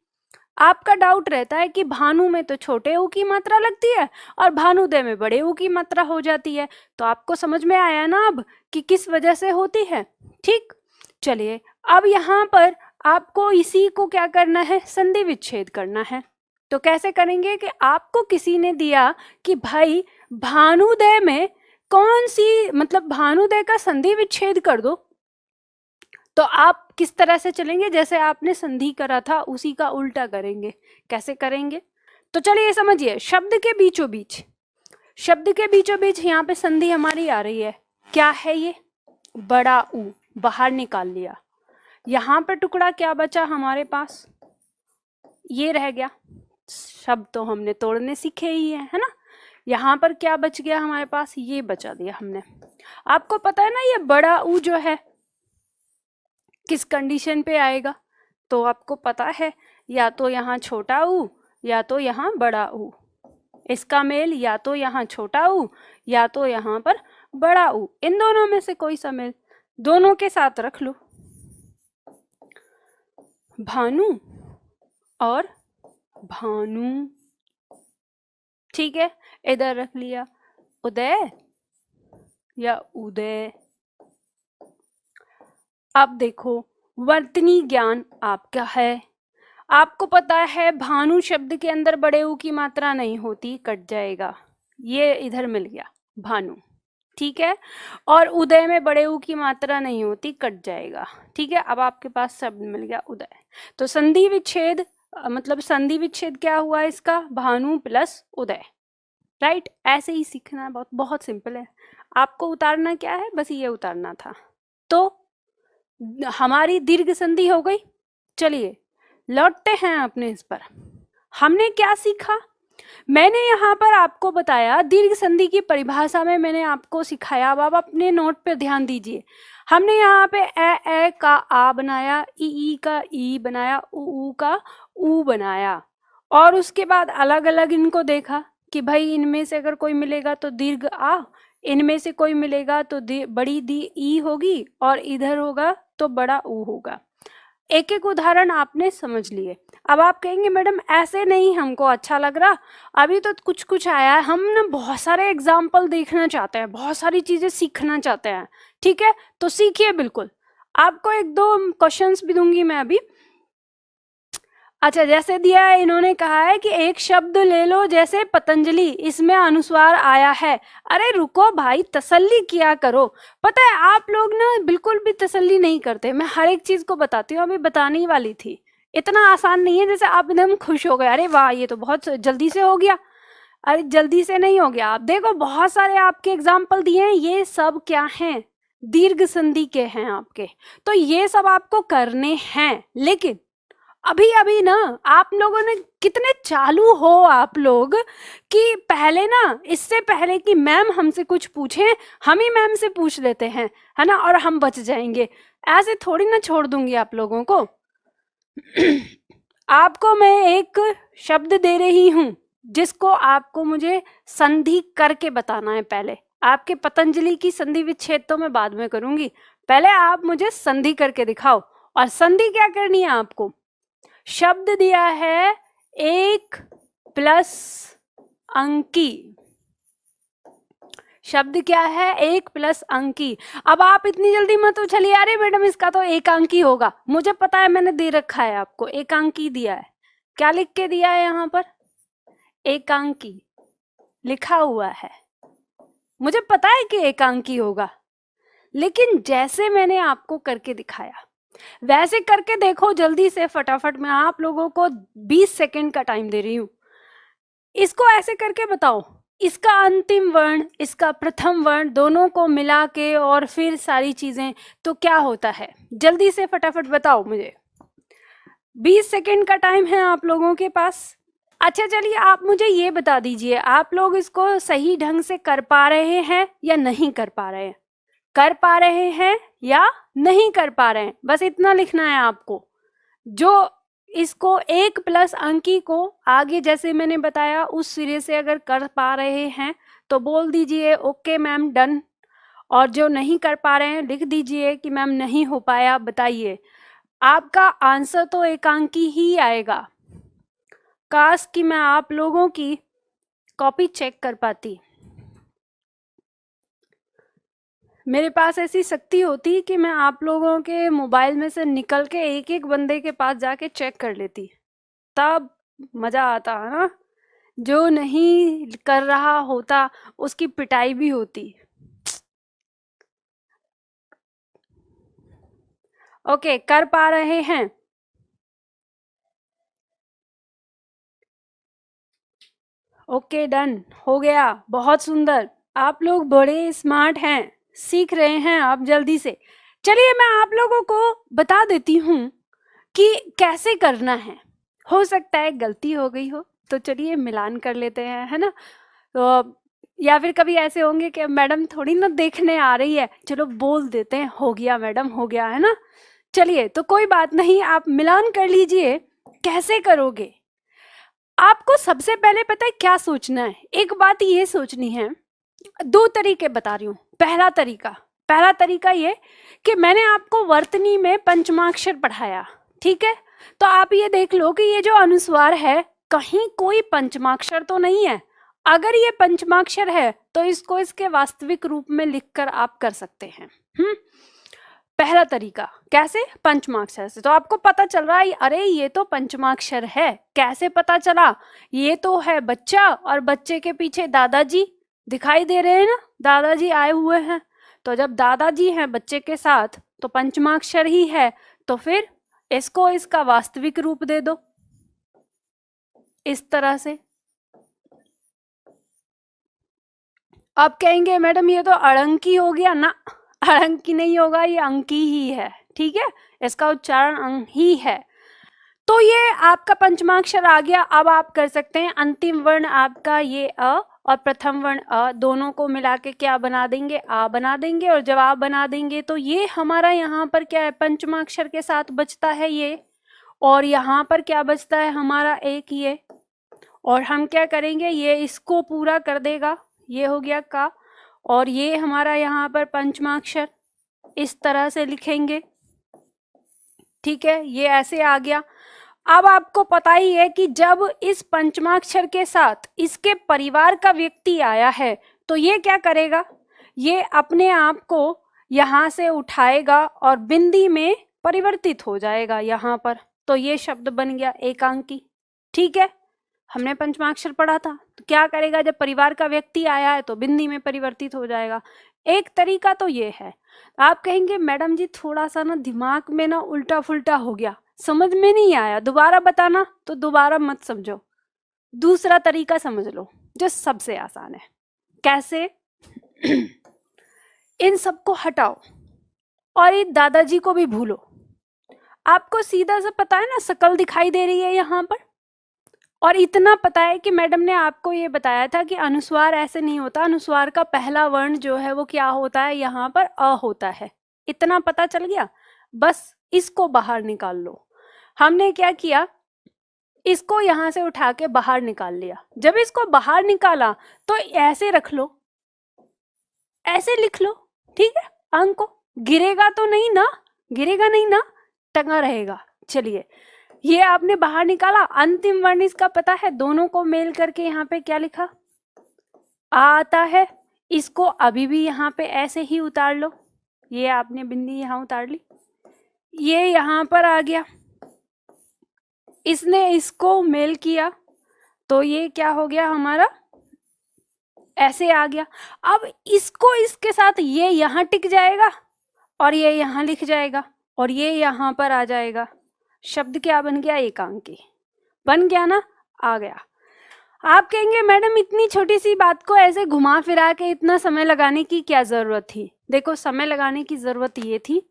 आपका डाउट रहता है कि भानु में तो छोटे ऊ की मात्रा लगती है और भानुदय में बड़े ऊ की मात्रा हो जाती है, तो आपको समझ में आया ना अब कि किस वजह से होती है। ठीक, चलिए अब यहाँ पर आपको इसी को क्या करना है, संधि विच्छेद करना है। तो कैसे करेंगे कि आपको किसी ने दिया कि भाई भानुदय में कौन सी, मतलब भानुदय का संधि विच्छेद कर दो, तो आप किस तरह से चलेंगे, जैसे आपने संधि करा था उसी का उल्टा करेंगे। कैसे करेंगे, तो चलिए समझिए। शब्द के बीचों बीच यहाँ पे संधि हमारी आ रही है, क्या है ये, बड़ा ऊ बाहर निकाल लिया। यहाँ पर टुकड़ा क्या बचा हमारे पास, ये रह गया। शब्द तो हमने तोड़ने सीखे ही है ना। यहाँ पर क्या बच गया हमारे पास, ये बचा दिया हमने। आपको पता है ना ये बड़ा ऊ जो है किस कंडीशन पे आएगा, तो आपको पता है या तो यहाँ छोटा ऊ या तो यहाँ बड़ा ऊ, इसका मेल या तो यहाँ छोटा ऊ या तो यहाँ पर बड़ा ऊ, इन दोनों में से कोई सा मेल दोनों के साथ रख लो। भानु और भानु, ठीक है, इधर रख लिया उदय या उदय। अब देखो वर्तनी ज्ञान आपका है, आपको पता है भानु शब्द के अंदर बड़े ऊ की मात्रा नहीं होती, कट जाएगा, ये इधर मिल गया भानु, ठीक है। और उदय में बड़े ऊ की मात्रा नहीं होती, कट जाएगा, ठीक है। अब आपके पास शब्द मिल गया उदय। तो संधि विच्छेद, मतलब संधि विच्छेद क्या हुआ इसका, भानु प्लस उदय, राइट। ऐसे ही सीखना, बहुत बहुत सिंपल है। आपको उतारना क्या है, बस ये उतारना था। तो हमारी दीर्घ संधि हो गई। चलिए लौटते हैं अपने इस पर। हमने क्या सीखा, मैंने यहाँ पर आपको बताया दीर्घ संधि की परिभाषा में मैंने आपको सिखाया। अब आप अपने नोट पे ध्यान दीजिए। हमने यहाँ पे ए का आ बनाया, ई का ई बनाया, ऊ का ऊ बनाया, और उसके बाद अलग अलग इनको देखा कि भाई इनमें से अगर कोई मिलेगा तो दीर्घ आ, इनमें से कोई मिलेगा तो बड़ी दी ई होगी, और इधर होगा तो बड़ा ऊ होगा। एक एक उदाहरण आपने समझ लिए। अब आप कहेंगे मैडम ऐसे नहीं हमको अच्छा लग रहा, अभी तो कुछ कुछ आया है, हम ना बहुत सारे एग्जाम्पल देखना चाहते हैं, बहुत सारी चीजें सीखना चाहते हैं, ठीक है। तो सीखिए बिल्कुल। आपको एक दो क्वेश्चंस भी दूंगी मैं अभी। अच्छा, जैसे दिया है, इन्होंने कहा है कि एक शब्द ले लो जैसे पतंजलि, इसमें अनुस्वार आया है। अरे रुको भाई, तसल्ली किया करो। पता है आप लोग ना बिल्कुल भी तसल्ली नहीं करते। मैं हर एक चीज को बताती हूँ, अभी बताने ही वाली थी। इतना आसान नहीं है जैसे आप एकदम खुश हो गए, अरे वाह ये तो बहुत जल्दी से हो गया। अरे जल्दी से नहीं हो गया। आप देखो बहुत सारे आपके एग्जाम्पल दिए हैं, ये सब क्या हैं, दीर्घ संधि के हैं आपके। तो ये सब आपको करने हैं, लेकिन अभी अभी ना आप लोगों ने कितने चालू हो आप लोग कि पहले ना, इससे पहले कि मैम हमसे कुछ पूछे, हम ही मैम से पूछ लेते हैं, है ना, और हम बच जाएंगे। ऐसे थोड़ी ना छोड़ दूंगी आप लोगों को। आपको मैं एक शब्द दे रही हूं जिसको आपको मुझे संधि करके बताना है। पहले आपके पतंजलि की संधि विच्छेद तो मैं बाद में करूंगी, पहले आप मुझे संधि करके दिखाओ। और संधि क्या करनी है आपको? शब्द दिया है एक प्लस अंकी। शब्द क्या है? एक प्लस अंकी। अब आप इतनी जल्दी मत उछलिए, अरे मैडम इसका तो एक अंकी होगा। मुझे पता है, मैंने दे रखा है आपको, एक अंकी दिया है। क्या लिख के दिया है यहाँ पर? एक अंकी लिखा हुआ है। मुझे पता है कि एक अंकी होगा, लेकिन जैसे मैंने आपको करके दिखाया वैसे करके देखो जल्दी से, फटाफट। मैं आप लोगों को 20 सेकंड का टाइम दे रही हूँ। इसको ऐसे करके बताओ, इसका अंतिम वर्ण, इसका प्रथम वर्ण, दोनों को मिला के और फिर सारी चीजें, तो क्या होता है? जल्दी से फटाफट बताओ मुझे। 20 सेकंड का टाइम है आप लोगों के पास। अच्छा चलिए, आप मुझे ये बता दीजिए, आप लोग इसको सही ढंग से कर पा रहे हैं या नहीं कर पा रहे हैं? कर पा रहे हैं या नहीं कर पा रहे हैं, बस इतना लिखना है आपको। जो इसको एक प्लस अंकी को आगे जैसे मैंने बताया उस सिरे से अगर कर पा रहे हैं तो बोल दीजिए ओके मैम डन, और जो नहीं कर पा रहे हैं लिख दीजिए कि मैम नहीं हो पाया, बताइए। आपका आंसर तो एकांकी ही आएगा। काश कि मैं आप लोगों की कॉपी चेक कर पाती, मेरे पास ऐसी शक्ति होती कि मैं आप लोगों के मोबाइल में से निकल के एक एक बंदे के पास जाके चेक कर लेती, तब मजा आता है ना। जो नहीं कर रहा होता उसकी पिटाई भी होती। ओके, कर पा रहे हैं? ओके डन, हो गया, बहुत सुंदर। आप लोग बड़े स्मार्ट हैं, सीख रहे हैं आप जल्दी से। चलिए मैं आप लोगों को बता देती हूँ कि कैसे करना है। हो सकता है गलती हो गई हो, तो चलिए मिलान कर लेते हैं, है ना। तो या फिर कभी ऐसे होंगे कि मैडम थोड़ी ना देखने आ रही है, चलो बोल देते हैं हो गया मैडम, हो गया, है ना। चलिए तो कोई बात नहीं, आप मिलान कर लीजिए। कैसे करोगे? आपको सबसे पहले पता है क्या सोचना है? एक बात ये सोचनी है, दो तरीके बता रही हूँ। पहला तरीका ये कि मैंने आपको वर्तनी में पंचमाक्षर पढ़ाया, ठीक है। तो आप ये देख लो कि ये जो अनुस्वार है कहीं कोई पंचमाक्षर तो नहीं है। अगर ये पंचमाक्षर है तो इसको इसके वास्तविक रूप में लिखकर आप कर सकते हैं। पहला तरीका कैसे? पंचमाक्षर से। तो आपको पता चल रहा है अरे ये तो पंचमाक्षर है। कैसे पता चला? ये तो है बच्चा और बच्चे के पीछे दादाजी दिखाई दे रहे हैं ना, दादाजी आए हुए हैं। तो जब दादाजी हैं बच्चे के साथ तो पंचमाक्षर ही है, तो फिर इसको इसका वास्तविक रूप दे दो इस तरह से। आप कहेंगे मैडम ये तो अड़ंकी हो गया ना, अड़ंकी नहीं होगा, ये अंकी ही है, ठीक है, इसका उच्चारण अंग ही है। तो ये आपका पंचमाक्षर आ गया। अब आप कर सकते हैं अंतिम वर्ण आपका ये अ और प्रथम वर्ण अ, दोनों को मिला के क्या बना देंगे? आ बना देंगे। और जब आ बना देंगे तो ये हमारा यहाँ पर क्या है? पंचमाक्षर के साथ बचता है ये, और यहाँ पर क्या बचता है हमारा? एक ये। और हम क्या करेंगे? ये इसको पूरा कर देगा, ये हो गया का, और ये हमारा यहाँ पर पंचमाक्षर इस तरह से लिखेंगे, ठीक है, ये ऐसे आ गया। अब आपको पता ही है कि जब इस पंचमाक्षर के साथ इसके परिवार का व्यक्ति आया है तो ये क्या करेगा? ये अपने आप को यहाँ से उठाएगा और बिंदी में परिवर्तित हो जाएगा यहाँ पर। तो ये शब्द बन गया एकांकी, ठीक है। हमने पंचमाक्षर पढ़ा था, तो क्या करेगा? जब परिवार का व्यक्ति आया है तो बिंदी में परिवर्तित हो जाएगा। एक तरीका तो ये है। आप कहेंगे मैडम जी थोड़ा सा ना दिमाग में ना उल्टा फुल्टा हो गया, समझ में नहीं आया, दोबारा बताना। तो दोबारा मत समझो, दूसरा तरीका समझ लो जो सबसे आसान है। कैसे? इन सबको हटाओ और इन दादाजी को भी भूलो। आपको सीधा सा पता है ना, शकल दिखाई दे रही है यहाँ पर, और इतना पता है कि मैडम ने आपको ये बताया था कि अनुस्वार ऐसे नहीं होता, अनुस्वार का पहला वर्ण जो है वो क्या होता है, यहाँ पर अ होता है। इतना पता चल गया, बस इसको बाहर निकाल लो। हमने क्या किया, इसको यहाँ से उठा के बाहर निकाल लिया। जब इसको बाहर निकाला तो ऐसे रख लो, ऐसे लिख लो, ठीक है। अंक को गिरेगा तो नहीं ना, गिरेगा नहीं ना, टंगा रहेगा। चलिए, ये आपने बाहर निकाला। अंतिम वर्ण इसका पता है, दोनों को मेल करके यहाँ पे क्या लिखा, आ आता है। इसको अभी भी यहाँ पे ऐसे ही उतार लो, ये आपने बिंदी यहाँ उतार ली, ये यहाँ पर आ गया, इसने इसको मेल किया तो ये क्या हो गया हमारा, ऐसे आ गया। अब इसको इसके साथ ये यहाँ टिक जाएगा और ये यहाँ लिख जाएगा और ये यहाँ पर आ जाएगा। शब्द क्या बन गया, एकांकी बन गया ना, आ गया। आप कहेंगे मैडम इतनी छोटी सी बात को ऐसे घुमा फिरा के इतना समय लगाने की क्या जरूरत थी। देखो, समय लगाने की जरूरत ये थी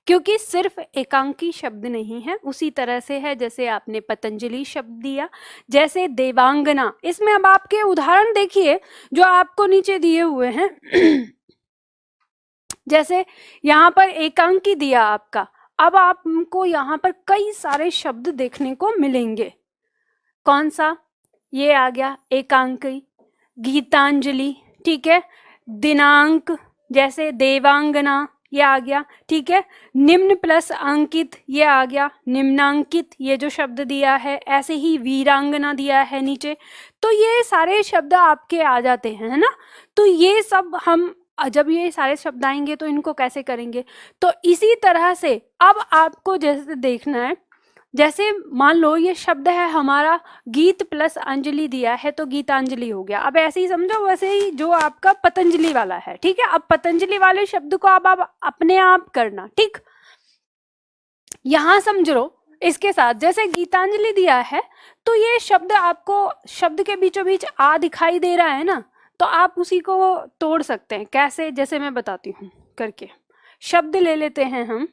क्योंकि सिर्फ एकांकी शब्द नहीं है, उसी तरह से है जैसे आपने पतंजलि शब्द दिया, जैसे देवांगना। इसमें अब आपके उदाहरण देखिए जो आपको नीचे दिए हुए हैं। जैसे यहाँ पर एकांकी दिया आपका, अब आपको यहाँ पर कई सारे शब्द देखने को मिलेंगे। कौन सा, ये आ गया एकांकी, गीतांजलि, ठीक है। दिनांक जैसे देवांगना, ये आ गया, ठीक है। निम्न प्लस अंकित, ये आ गया निम्नांकित, ये जो शब्द दिया है। ऐसे ही वीरांगना दिया है नीचे, तो ये सारे शब्द आपके आ जाते हैं, है ना। तो ये सब हम जब ये सारे शब्द आएंगे तो इनको कैसे करेंगे, तो इसी तरह से अब आपको जैसे देखना है, जैसे मान लो ये शब्द है हमारा गीत प्लस अंजलि दिया है तो गीतांजलि हो गया। अब ऐसे ही समझो वैसे ही जो आपका पतंजलि वाला है, ठीक है। अब पतंजलि वाले शब्द को अब आप अपने आप करना, ठीक। यहां समझ लो इसके साथ जैसे गीतांजलि दिया है तो ये शब्द आपको शब्द के बीचों बीच आ दिखाई दे रहा है ना, तो आप उसी को तोड़ सकते हैं। कैसे, जैसे मैं बताती हूँ करके। शब्द ले लेते हैं हम,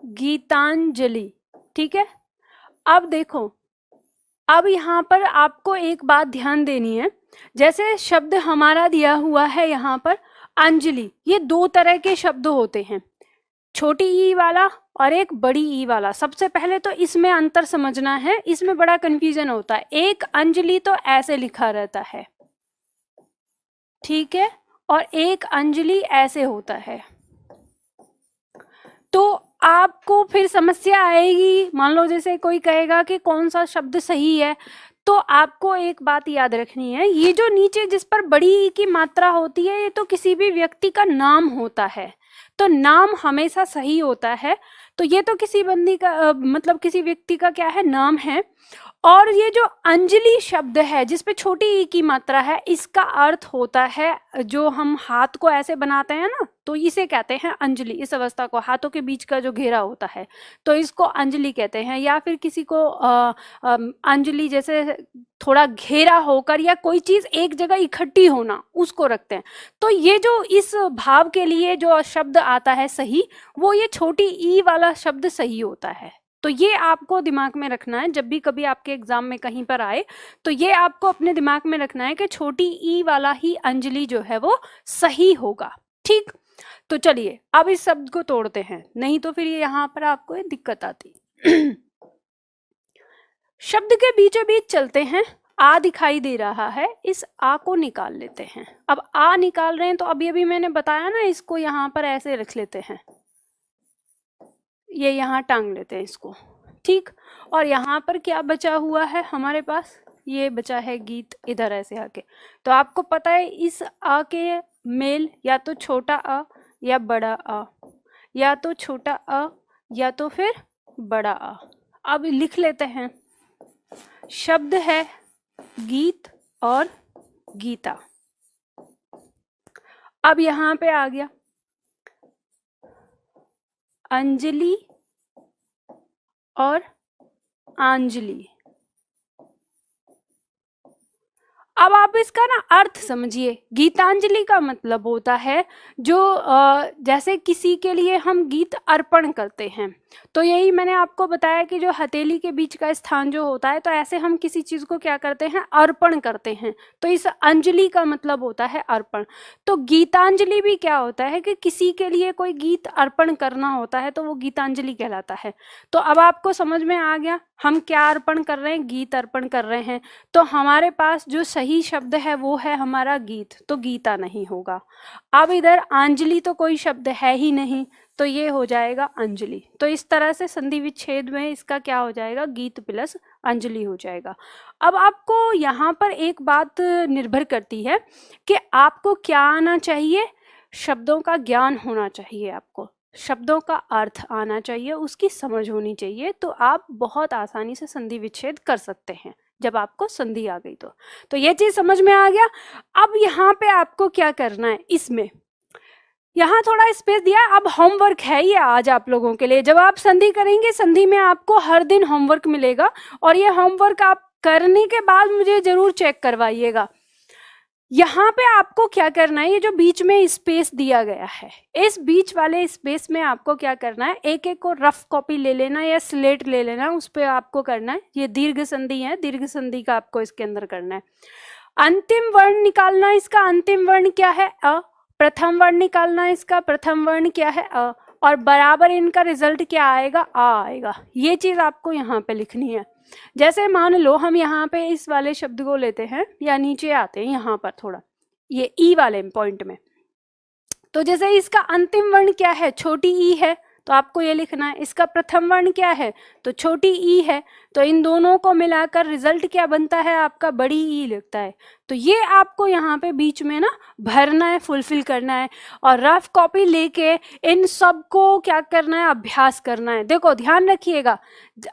गीतांजलि, ठीक है। अब देखो, अब यहाँ पर आपको एक बात ध्यान देनी है, जैसे शब्द हमारा दिया हुआ है यहाँ पर अंजलि, ये दो तरह के शब्द होते हैं, छोटी ई वाला और एक बड़ी ई वाला। सबसे पहले तो इसमें अंतर समझना है, इसमें बड़ा कंफ्यूजन होता है। एक अंजलि तो ऐसे लिखा रहता है, ठीक है, और एक अंजलि ऐसे होता है, तो आपको फिर समस्या आएगी। मान लो जैसे कोई कहेगा कि कौन सा शब्द सही है, तो आपको एक बात याद रखनी है, ये जो नीचे जिस पर बड़ी ई की मात्रा होती है ये तो किसी भी व्यक्ति का नाम होता है, तो नाम हमेशा सही होता है। तो ये तो किसी बंदी का मतलब किसी व्यक्ति का क्या है, नाम है। और ये जो अंजलि शब्द है जिस पे छोटी ई की मात्रा है, इसका अर्थ होता है जो हम हाथ को ऐसे बनाते हैं ना, तो इसे कहते हैं अंजलि। इस अवस्था को, हाथों के बीच का जो घेरा होता है, तो इसको अंजलि कहते हैं। या फिर किसी को अंजलि जैसे थोड़ा घेरा होकर या कोई चीज एक जगह इकट्ठी होना, उसको रखते हैं। तो ये जो इस भाव के लिए जो शब्द आता है सही, वो ये छोटी ई वाला शब्द सही होता है। तो ये आपको दिमाग में रखना है, जब भी कभी आपके एग्जाम में कहीं पर आए तो ये आपको अपने दिमाग में रखना है कि छोटी ई वाला ही अंजलि जो है वो सही होगा, ठीक। तो चलिए अब इस शब्द को तोड़ते हैं, नहीं तो फिर यहाँ पर आपको दिक्कत आती। शब्द के बीचों बीच चलते हैं, आ दिखाई दे रहा है, इस आ को निकाल लेते हैं। अब आ निकाल रहे हैं तो अभी अभी मैंने बताया ना, इसको यहाँ पर ऐसे रख लेते हैं, ये यहाँ टांग लेते हैं इसको, ठीक। और यहाँ पर क्या बचा हुआ है हमारे पास, ये बचा है गीत, इधर ऐसे आके। तो आपको पता है इस आ के मेल या तो छोटा अ या बड़ा आ, या तो छोटा अ या तो फिर बड़ा आ। अब लिख लेते हैं, शब्द है गीत और गीता। अब यहाँ पे आ गया अंजलि और आंजलि। अब आप इसका ना अर्थ समझिए। गीतांजलि का मतलब होता है जो जैसे किसी के लिए हम गीत अर्पण करते हैं, तो यही मैंने आपको बताया कि जो हथेली के बीच का स्थान जो होता है, तो ऐसे हम किसी चीज को क्या करते हैं, अर्पण करते हैं। तो इस अंजलि का मतलब होता है अर्पण। तो गीतांजलि भी क्या होता है कि किसी के लिए कोई गीत अर्पण करना होता है, तो वो गीतांजलि कहलाता है। तो अब आपको समझ में आ गया हम क्या अर्पण कर रहे हैं, गीत अर्पण कर रहे हैं। तो हमारे पास जो सही शब्द है वो है हमारा गीत, तो गीता नहीं होगा। अब इधर अंजलि तो कोई शब्द है ही नहीं, तो ये हो जाएगा अंजलि। तो इस तरह से संधि विच्छेद में इसका क्या हो जाएगा, गीत प्लस अंजलि हो जाएगा। अब आपको यहाँ पर एक बात निर्भर करती है कि आपको क्या आना चाहिए, शब्दों का ज्ञान होना चाहिए, आपको शब्दों का अर्थ आना चाहिए, उसकी समझ होनी चाहिए, तो आप बहुत आसानी से संधि विच्छेद कर सकते हैं जब आपको संधि आ गई। तो ये चीज समझ में आ गया। अब यहाँ पे आपको क्या करना है, इसमें यहाँ थोड़ा स्पेस दिया है। अब होमवर्क है ये आज आप लोगों के लिए। जब आप संधि करेंगे, संधि में आपको हर दिन होमवर्क मिलेगा, और ये होमवर्क आप करने के बाद मुझे जरूर चेक करवाइएगा। यहाँ पे आपको क्या करना है, ये जो बीच में स्पेस दिया गया है, इस बीच वाले स्पेस में आपको क्या करना है, एक एक को रफ कॉपी ले लेना या स्लेट ले लेना, उस पर आपको करना है, ये दीर्घ संधि है, दीर्घ संधि का आपको इसके अंदर करना है। अंतिम वर्ण निकालना, इसका अंतिम वर्ण क्या है, अ। प्रथम वर्ण निकालना, इसका प्रथम वर्ण क्या है, अ। और बराबर इनका रिजल्ट क्या आएगा, आ आएगा। ये चीज आपको यहाँ पे लिखनी है। जैसे मान लो हम यहाँ पे इस वाले शब्द को लेते हैं, या नीचे आते हैं यहाँ पर थोड़ा, ये ई वाले पॉइंट में। तो जैसे इसका अंतिम वर्ण क्या है, छोटी ई है, तो आपको ये लिखना है। इसका प्रथम वर्ण क्या है, तो छोटी ई है। तो इन दोनों को मिलाकर रिजल्ट क्या बनता है आपका, बड़ी ई लगता है। तो ये आपको यहाँ पे बीच में ना भरना है, फुलफिल करना है, और रफ कॉपी लेके इन सब को क्या करना है, अभ्यास करना है। देखो ध्यान रखिएगा,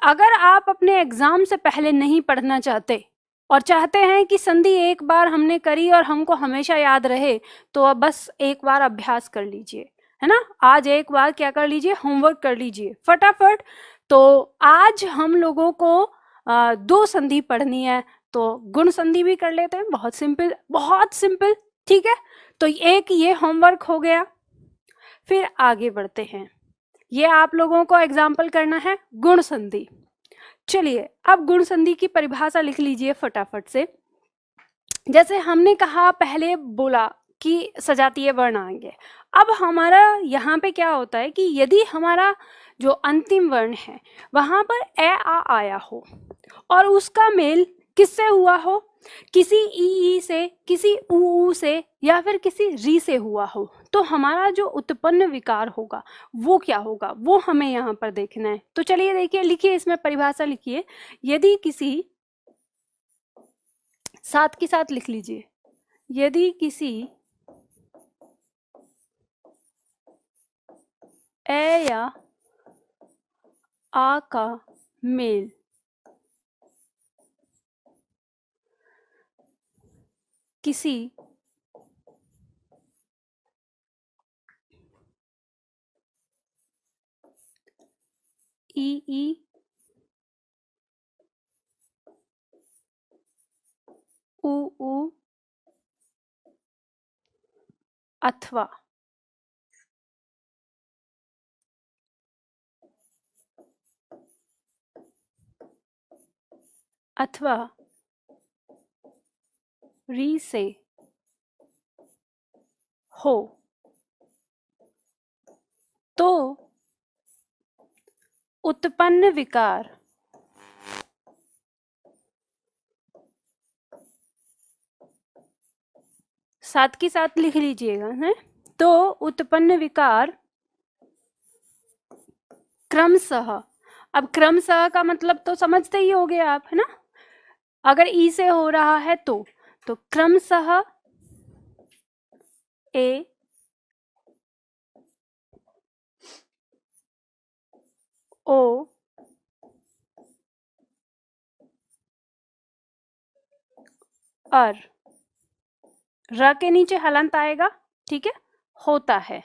अगर आप अपने एग्जाम से पहले नहीं पढ़ना चाहते और चाहते हैं कि संधि एक बार हमने करी और हमको हमेशा याद रहे, तो अब बस एक बार अभ्यास कर लीजिए, है ना। आज एक बार क्या कर लीजिए, होमवर्क कर लीजिए फटाफट। तो आज हम लोगों को दो संधि पढ़नी है, तो गुण संधि भी कर लेते हैं, बहुत सिंपल, बहुत सिंपल, ठीक है। तो एक ये होमवर्क हो गया। फिर आगे बढ़ते हैं, ये आप लोगों को एग्जाम्पल करना है गुण संधि। चलिए अब गुण संधि की परिभाषा लिख लीजिए फटाफट से। जैसे हमने कहा, पहले बोला कि सजातीय वर्ण आएंगे। अब हमारा यहाँ पे क्या होता है कि यदि हमारा जो अंतिम वर्ण है वहां पर ए आ आया हो और उसका मेल किससे हुआ हो, किसी ई से, किसी ऊ से, या फिर किसी री से हुआ हो, तो हमारा जो उत्पन्न विकार होगा वो क्या होगा, वो हमें यहाँ पर देखना है। तो चलिए देखिए, लिखिए, इसमें परिभाषा लिखिए। यदि किसी, साथ के साथ लिख लीजिए, यदि किसी ए या आ का मेल किसी ई ऊ अथवा अथवा री से हो, तो उत्पन्न विकार साथ के साथ लिख लीजिएगा, है। तो उत्पन्न विकार क्रमशः, अब क्रमशः का मतलब तो समझते ही होगे आप, है ना। अगर ई से हो रहा है तो क्रमशः ए ओ अर, र के नीचे हलंत आएगा, ठीक है, होता है।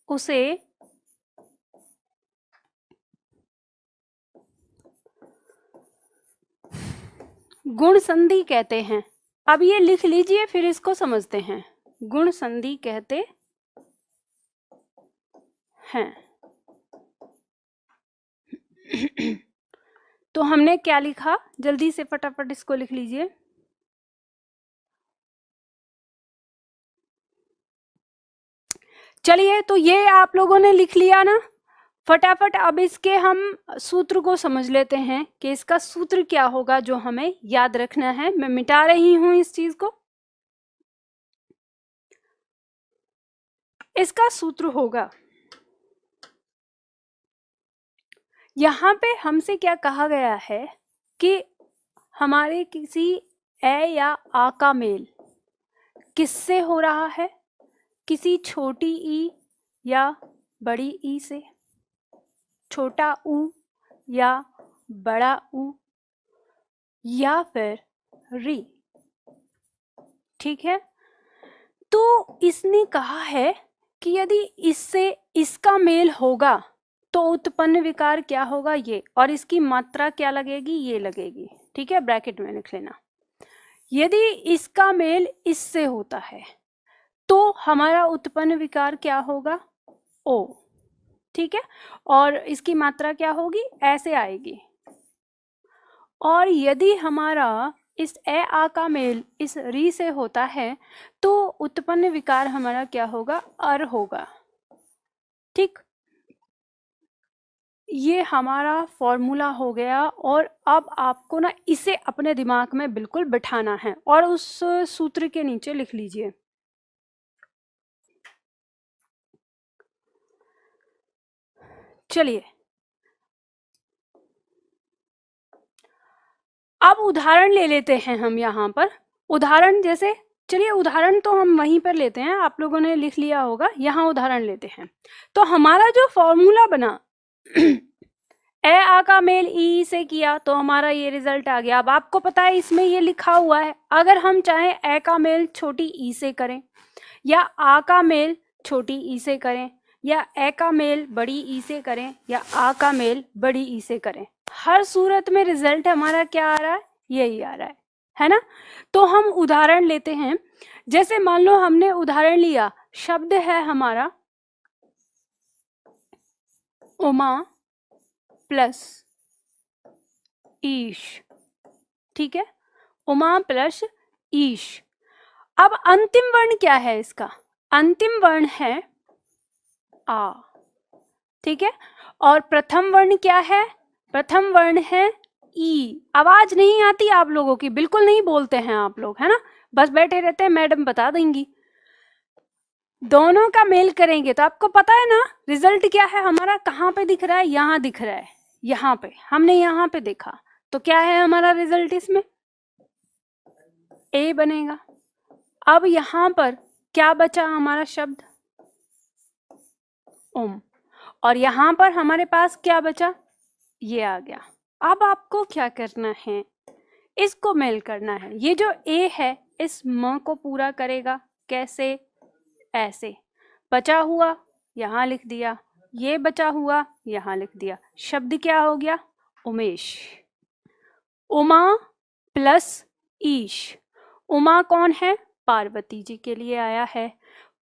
उसे गुण संधि कहते हैं। अब ये लिख लीजिए, फिर इसको समझते हैं। गुण संधि कहते हैं। तो हमने क्या लिखा, जल्दी से फटाफट इसको लिख लीजिए। चलिए, तो ये आप लोगों ने लिख लिया ना फटाफट। अब इसके हम सूत्र को समझ लेते हैं कि इसका सूत्र क्या होगा जो हमें याद रखना है। मैं मिटा रही हूं इस चीज को। इसका सूत्र होगा, यहां पे हमसे क्या कहा गया है कि हमारे किसी ए या आ का मेल किससे हो रहा है, किसी छोटी ई या बड़ी ई से, छोटा ऊ या बड़ा ऊ या फिर री। ठीक है, तो इसने कहा है कि यदि इससे इसका मेल होगा तो उत्पन्न विकार क्या होगा, ये, और इसकी मात्रा क्या लगेगी, ये लगेगी। ठीक है, ब्रैकेट में लिख लेना। यदि इसका मेल इससे होता है तो हमारा उत्पन्न विकार क्या होगा, ओ। ठीक है, और इसकी मात्रा क्या होगी, ऐसे आएगी। और यदि हमारा इस ए आ का मेल इस री से होता है तो उत्पन्न विकार हमारा क्या होगा, अर होगा। ठीक, ये हमारा फॉर्मूला हो गया। और अब आपको ना इसे अपने दिमाग में बिल्कुल बिठाना है और उस सूत्र के नीचे लिख लीजिए। चलिए, अब उदाहरण ले लेते हैं हम यहाँ पर। उदाहरण जैसे, चलिए उदाहरण तो हम वहीं पर लेते हैं, आप लोगों ने लिख लिया होगा। यहाँ उदाहरण लेते हैं। तो हमारा जो फॉर्मूला बना ए आ का मेल ई से किया तो हमारा ये रिजल्ट आ गया। अब आपको पता है इसमें ये लिखा हुआ है, अगर हम चाहें ए का मेल छोटी ई से करें या आ का मेल छोटी ई से करें या ए का मेल बड़ी ई से करें या आ का मेल बड़ी ई से करें, हर सूरत में रिजल्ट हमारा क्या आ रहा है, यही आ रहा है ना। तो हम उदाहरण लेते हैं। जैसे मान लो हमने उदाहरण लिया, शब्द है हमारा उमा प्लस ईश। ठीक है, उमा प्लस ईश। अब अंतिम वर्ण क्या है इसका, अंतिम वर्ण है आ। ठीक है, और प्रथम वर्ण क्या है, प्रथम वर्ण है ई। आवाज नहीं आती आप लोगों की, बिल्कुल नहीं बोलते हैं आप लोग, है ना, बस बैठे रहते हैं, मैडम बता देंगी। दोनों का मेल करेंगे तो आपको पता है ना रिजल्ट क्या है हमारा, कहाँ पे दिख रहा है, यहाँ दिख रहा है, यहाँ पे हमने यहाँ पे देखा। तो क्या है हमारा रिजल्ट, इसमें ए बनेगा। अब यहाँ पर क्या बचा हमारा शब्द ओम, और यहाँ पर हमारे पास क्या बचा, ये आ गया। अब आपको क्या करना है, इसको मेल करना है। ये जो ए है इस म को पूरा करेगा, कैसे, ऐसे, बचा हुआ यहाँ लिख दिया, ये बचा हुआ यहाँ लिख दिया। शब्द क्या हो गया, उमेश। उमा प्लस ईश। उमा कौन है, पार्वती जी के लिए आया है।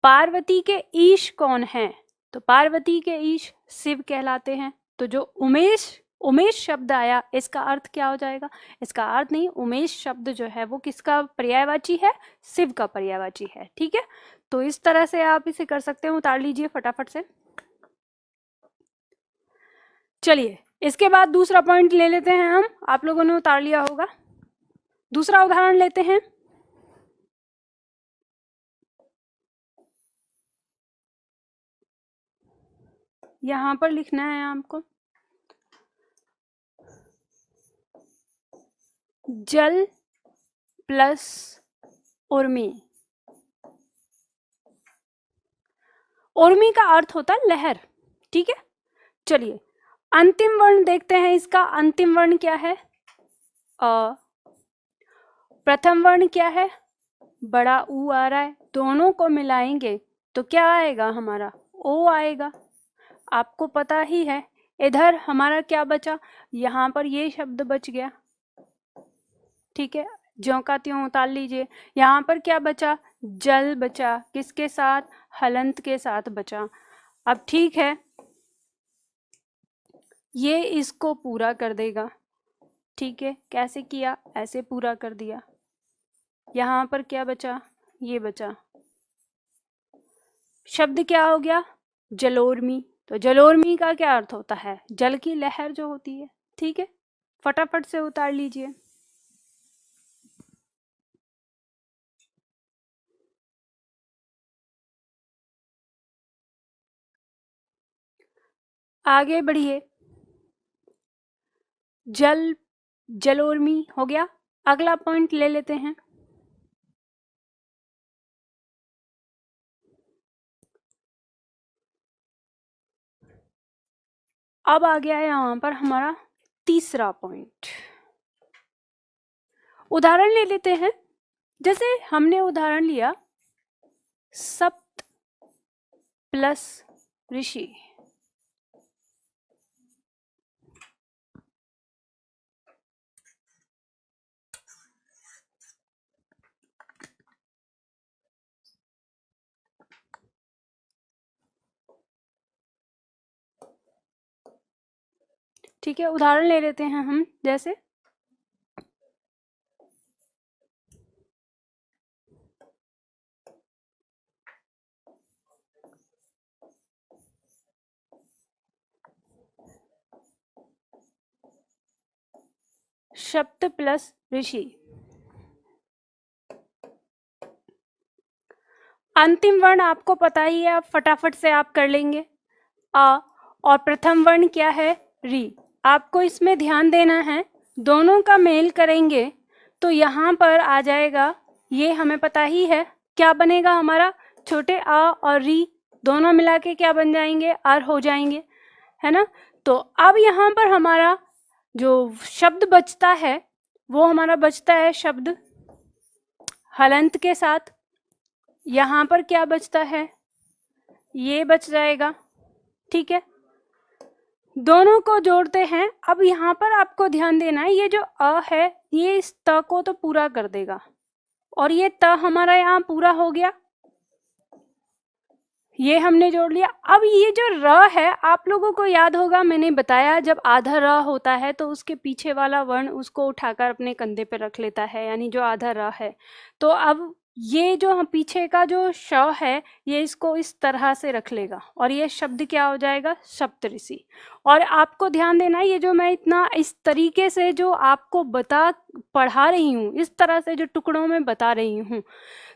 पार्वती के ईश कौन है, तो पार्वती के ईश शिव कहलाते हैं। तो जो उमेश उमेश शब्द आया, इसका अर्थ क्या हो जाएगा, इसका अर्थ नहीं, उमेश शब्द जो है वो किसका पर्यायवाची है, शिव का पर्यायवाची है। ठीक है, तो इस तरह से आप इसे कर सकते हो। उतार लीजिए फटाफट से। चलिए, इसके बाद दूसरा पॉइंट ले लेते हैं हम, आप लोगों ने उतार लिया होगा। दूसरा उदाहरण लेते हैं। यहां पर लिखना है आपको, जल प्लस उर्मी। उर्मी का अर्थ होता है लहर। ठीक है, चलिए अंतिम वर्ण देखते हैं। इसका अंतिम वर्ण क्या है, अ। प्रथम वर्ण क्या है, बड़ा ऊ आ रहा है, दोनों को मिलाएंगे तो क्या आएगा हमारा, ओ आएगा। आपको पता ही है। इधर हमारा क्या बचा, यहाँ पर ये शब्द बच गया। ठीक है, ज्यों का त्यों उतार लीजिए। यहाँ पर क्या बचा, जल बचा, किसके साथ, हलंत के साथ बचा। अब ठीक है, ये इसको पूरा कर देगा, ठीक है, कैसे किया, ऐसे पूरा कर दिया। यहाँ पर क्या बचा, ये बचा, शब्द क्या हो गया, जलोर्मी। तो जलोर्मी का क्या अर्थ होता है, जल की लहर जो होती है, ठीक है, फटाफट से उतार लीजिए। आगे बढ़िए, जल, जलोर्मी हो गया। अगला पॉइंट ले लेते हैं, अब आ गया है यहाँ पर हमारा तीसरा पॉइंट। उदाहरण ले लेते हैं, जैसे हमने उदाहरण लिया सप्त प्लस ऋषि। ठीक है, उदाहरण ले लेते हैं हम, जैसे शब्द प्लस ऋषि। अंतिम वर्ण आपको पता ही है, आप फटाफट से आप कर लेंगे, आ, और प्रथम वर्ण क्या है, री। आपको इसमें ध्यान देना है, दोनों का मेल करेंगे तो यहाँ पर आ जाएगा, ये हमें पता ही है, क्या बनेगा हमारा, छोटे आ और री दोनों मिला के क्या बन जाएंगे, अर हो जाएंगे, है ना। तो अब यहाँ पर हमारा जो शब्द बचता है वो हमारा बचता है शब्द हलंत के साथ। यहाँ पर क्या बचता है, ये बच जाएगा, ठीक है, दोनों को जोड़ते हैं। अब यहाँ पर आपको ध्यान देना है, ये जो अ है ये इस त को तो पूरा कर देगा, और ये त हमारा यहाँ पूरा हो गया, ये हमने जोड़ लिया। अब ये जो र है, आप लोगों को याद होगा मैंने बताया, जब आधा र होता है तो उसके पीछे वाला वर्ण उसको उठाकर अपने कंधे पे रख लेता है, यानी जो आधा र है। तो अब ये जो पीछे का जो श है ये इसको इस तरह से रख लेगा, और ये शब्द क्या हो जाएगा, सप्तऋषि। और आपको ध्यान देना, ये जो मैं इतना इस तरीके से जो आपको पढ़ा रही हूँ, इस तरह से जो टुकड़ों में बता रही हूँ,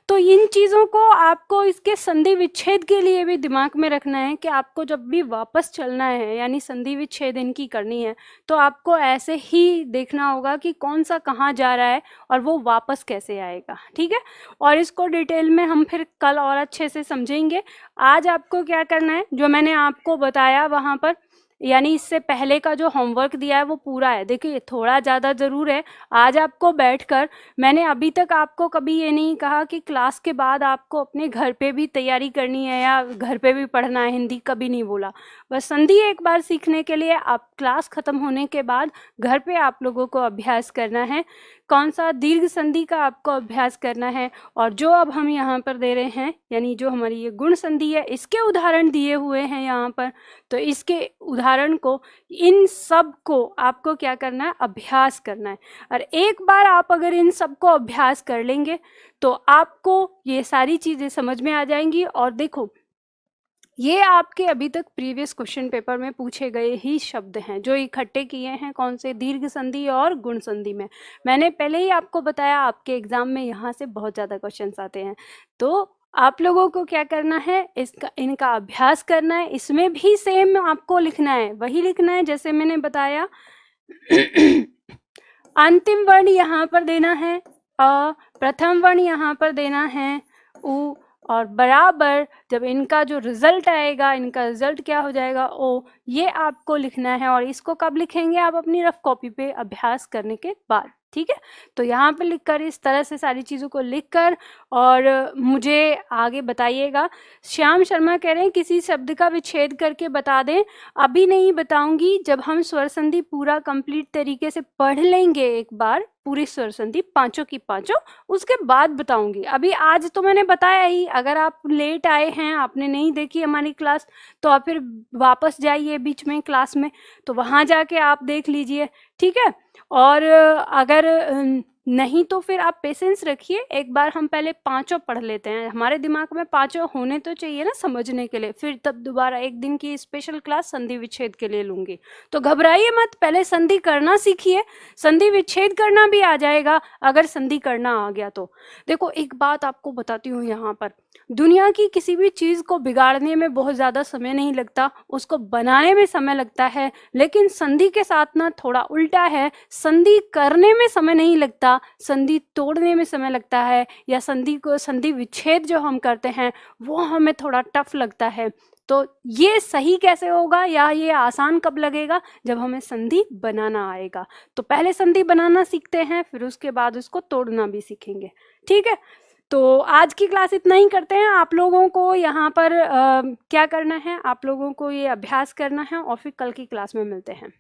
तो इन चीज़ों को आपको इसके संधि विच्छेद के लिए भी दिमाग में रखना है कि आपको जब भी वापस चलना है, यानी संधि विच्छेद इनकी करनी है, तो आपको ऐसे ही देखना होगा कि कौन सा कहाँ जा रहा है और वो वापस कैसे आएगा, ठीक है। और इसको डिटेल में हम फिर कल और अच्छे से समझेंगे। आज आपको क्या करना है, जो मैंने आपको बताया वहाँ पर, यानी इससे पहले का जो होमवर्क दिया है वो पूरा है। देखिए थोड़ा ज़्यादा ज़रूर है, आज आपको बैठकर, मैंने अभी तक आपको कभी ये नहीं कहा कि क्लास के बाद आपको अपने घर पे भी तैयारी करनी है या घर पे भी पढ़ना है, हिंदी कभी नहीं बोला। बस संधि एक बार सीखने के लिए आप क्लास ख़त्म होने के बाद घर पे आप लोगों को अभ्यास करना है, कौन सा दीर्घ संधि का आपको अभ्यास करना है। और जो अब हम यहाँ पर दे रहे हैं, यानी जो हमारी ये गुण संधि है, इसके उदाहरण दिए हुए हैं यहाँ पर, तो इसके उदाहरण को, इन सब को आपको क्या करना है, अभ्यास करना है। और एक बार आप अगर इन सब को अभ्यास कर लेंगे तो आपको ये सारी चीज़ें समझ में आ जाएंगी। और देखो, ये आपके अभी तक प्रीवियस क्वेश्चन पेपर में पूछे गए ही शब्द हैं जो इकट्ठे किए हैं, कौन से, दीर्घ संधि और गुण संधि में। मैंने पहले ही आपको बताया आपके एग्जाम में यहाँ से बहुत ज़्यादा क्वेश्चंस आते हैं, तो आप लोगों को क्या करना है, इनका अभ्यास करना है। इसमें भी सेम आपको लिखना है, वही लिखना है जैसे मैंने बताया। अंतिम वर्ण यहाँ पर देना है अ, प्रथम वर्ण यहाँ पर देना है उ, और बराबर जब इनका जो रिजल्ट आएगा, इनका रिजल्ट क्या हो जाएगा, ओ, ये आपको लिखना है। और इसको कब लिखेंगे आप, अपनी रफ कॉपी पे अभ्यास करने के बाद। ठीक है। तो यहाँ पे लिखकर इस तरह से सारी चीज़ों को लिखकर और मुझे आगे बताइएगा। श्याम शर्मा कह रहे हैं किसी शब्द का विच्छेद करके बता दें। अभी नहीं बताऊंगी, जब हम स्वर संधि पूरा कंप्लीट तरीके से पढ़ लेंगे एक बार पूरी स्वर संधि पांचों की पांचों, उसके बाद बताऊंगी। अभी आज तो मैंने बताया ही। अगर आप लेट आए हैं, आपने नहीं देखी हमारी क्लास, तो आप फिर वापस जाइए बीच में क्लास में, तो वहां जाके आप देख लीजिए, ठीक है। और अगर नहीं तो फिर आप पेशेंस रखिए, एक बार हम पहले पांचों पढ़ लेते हैं। हमारे दिमाग में पांचों होने तो चाहिए ना समझने के लिए, फिर तब दोबारा एक दिन की स्पेशल क्लास संधि विच्छेद के लिए लूंगी। तो घबराइए मत, पहले संधि करना सीखिए, संधि विच्छेद करना भी आ जाएगा अगर संधि करना आ गया तो। देखो एक बात आपको बताती हूँ, यहाँ पर दुनिया की किसी भी चीज को बिगाड़ने में बहुत ज्यादा समय नहीं लगता, उसको बनाने में समय लगता है। लेकिन संधि के साथ ना थोड़ा उल्टा है, संधि करने में समय नहीं लगता, संधि तोड़ने में समय लगता है, या संधि विच्छेद जो हम करते हैं वो हमें थोड़ा टफ लगता है। तो ये सही कैसे होगा या ये आसान कब लगेगा? जब हमें संधि बनाना आएगा। तो पहले संधि बनाना सीखते हैं, फिर उसके बाद उसको तोड़ना भी सीखेंगे, ठीक है। तो आज की क्लास इतना ही करते हैं। आप लोगों को यहाँ पर क्या करना है, आप लोगों को ये अभ्यास करना है और फिर कल की क्लास में मिलते हैं।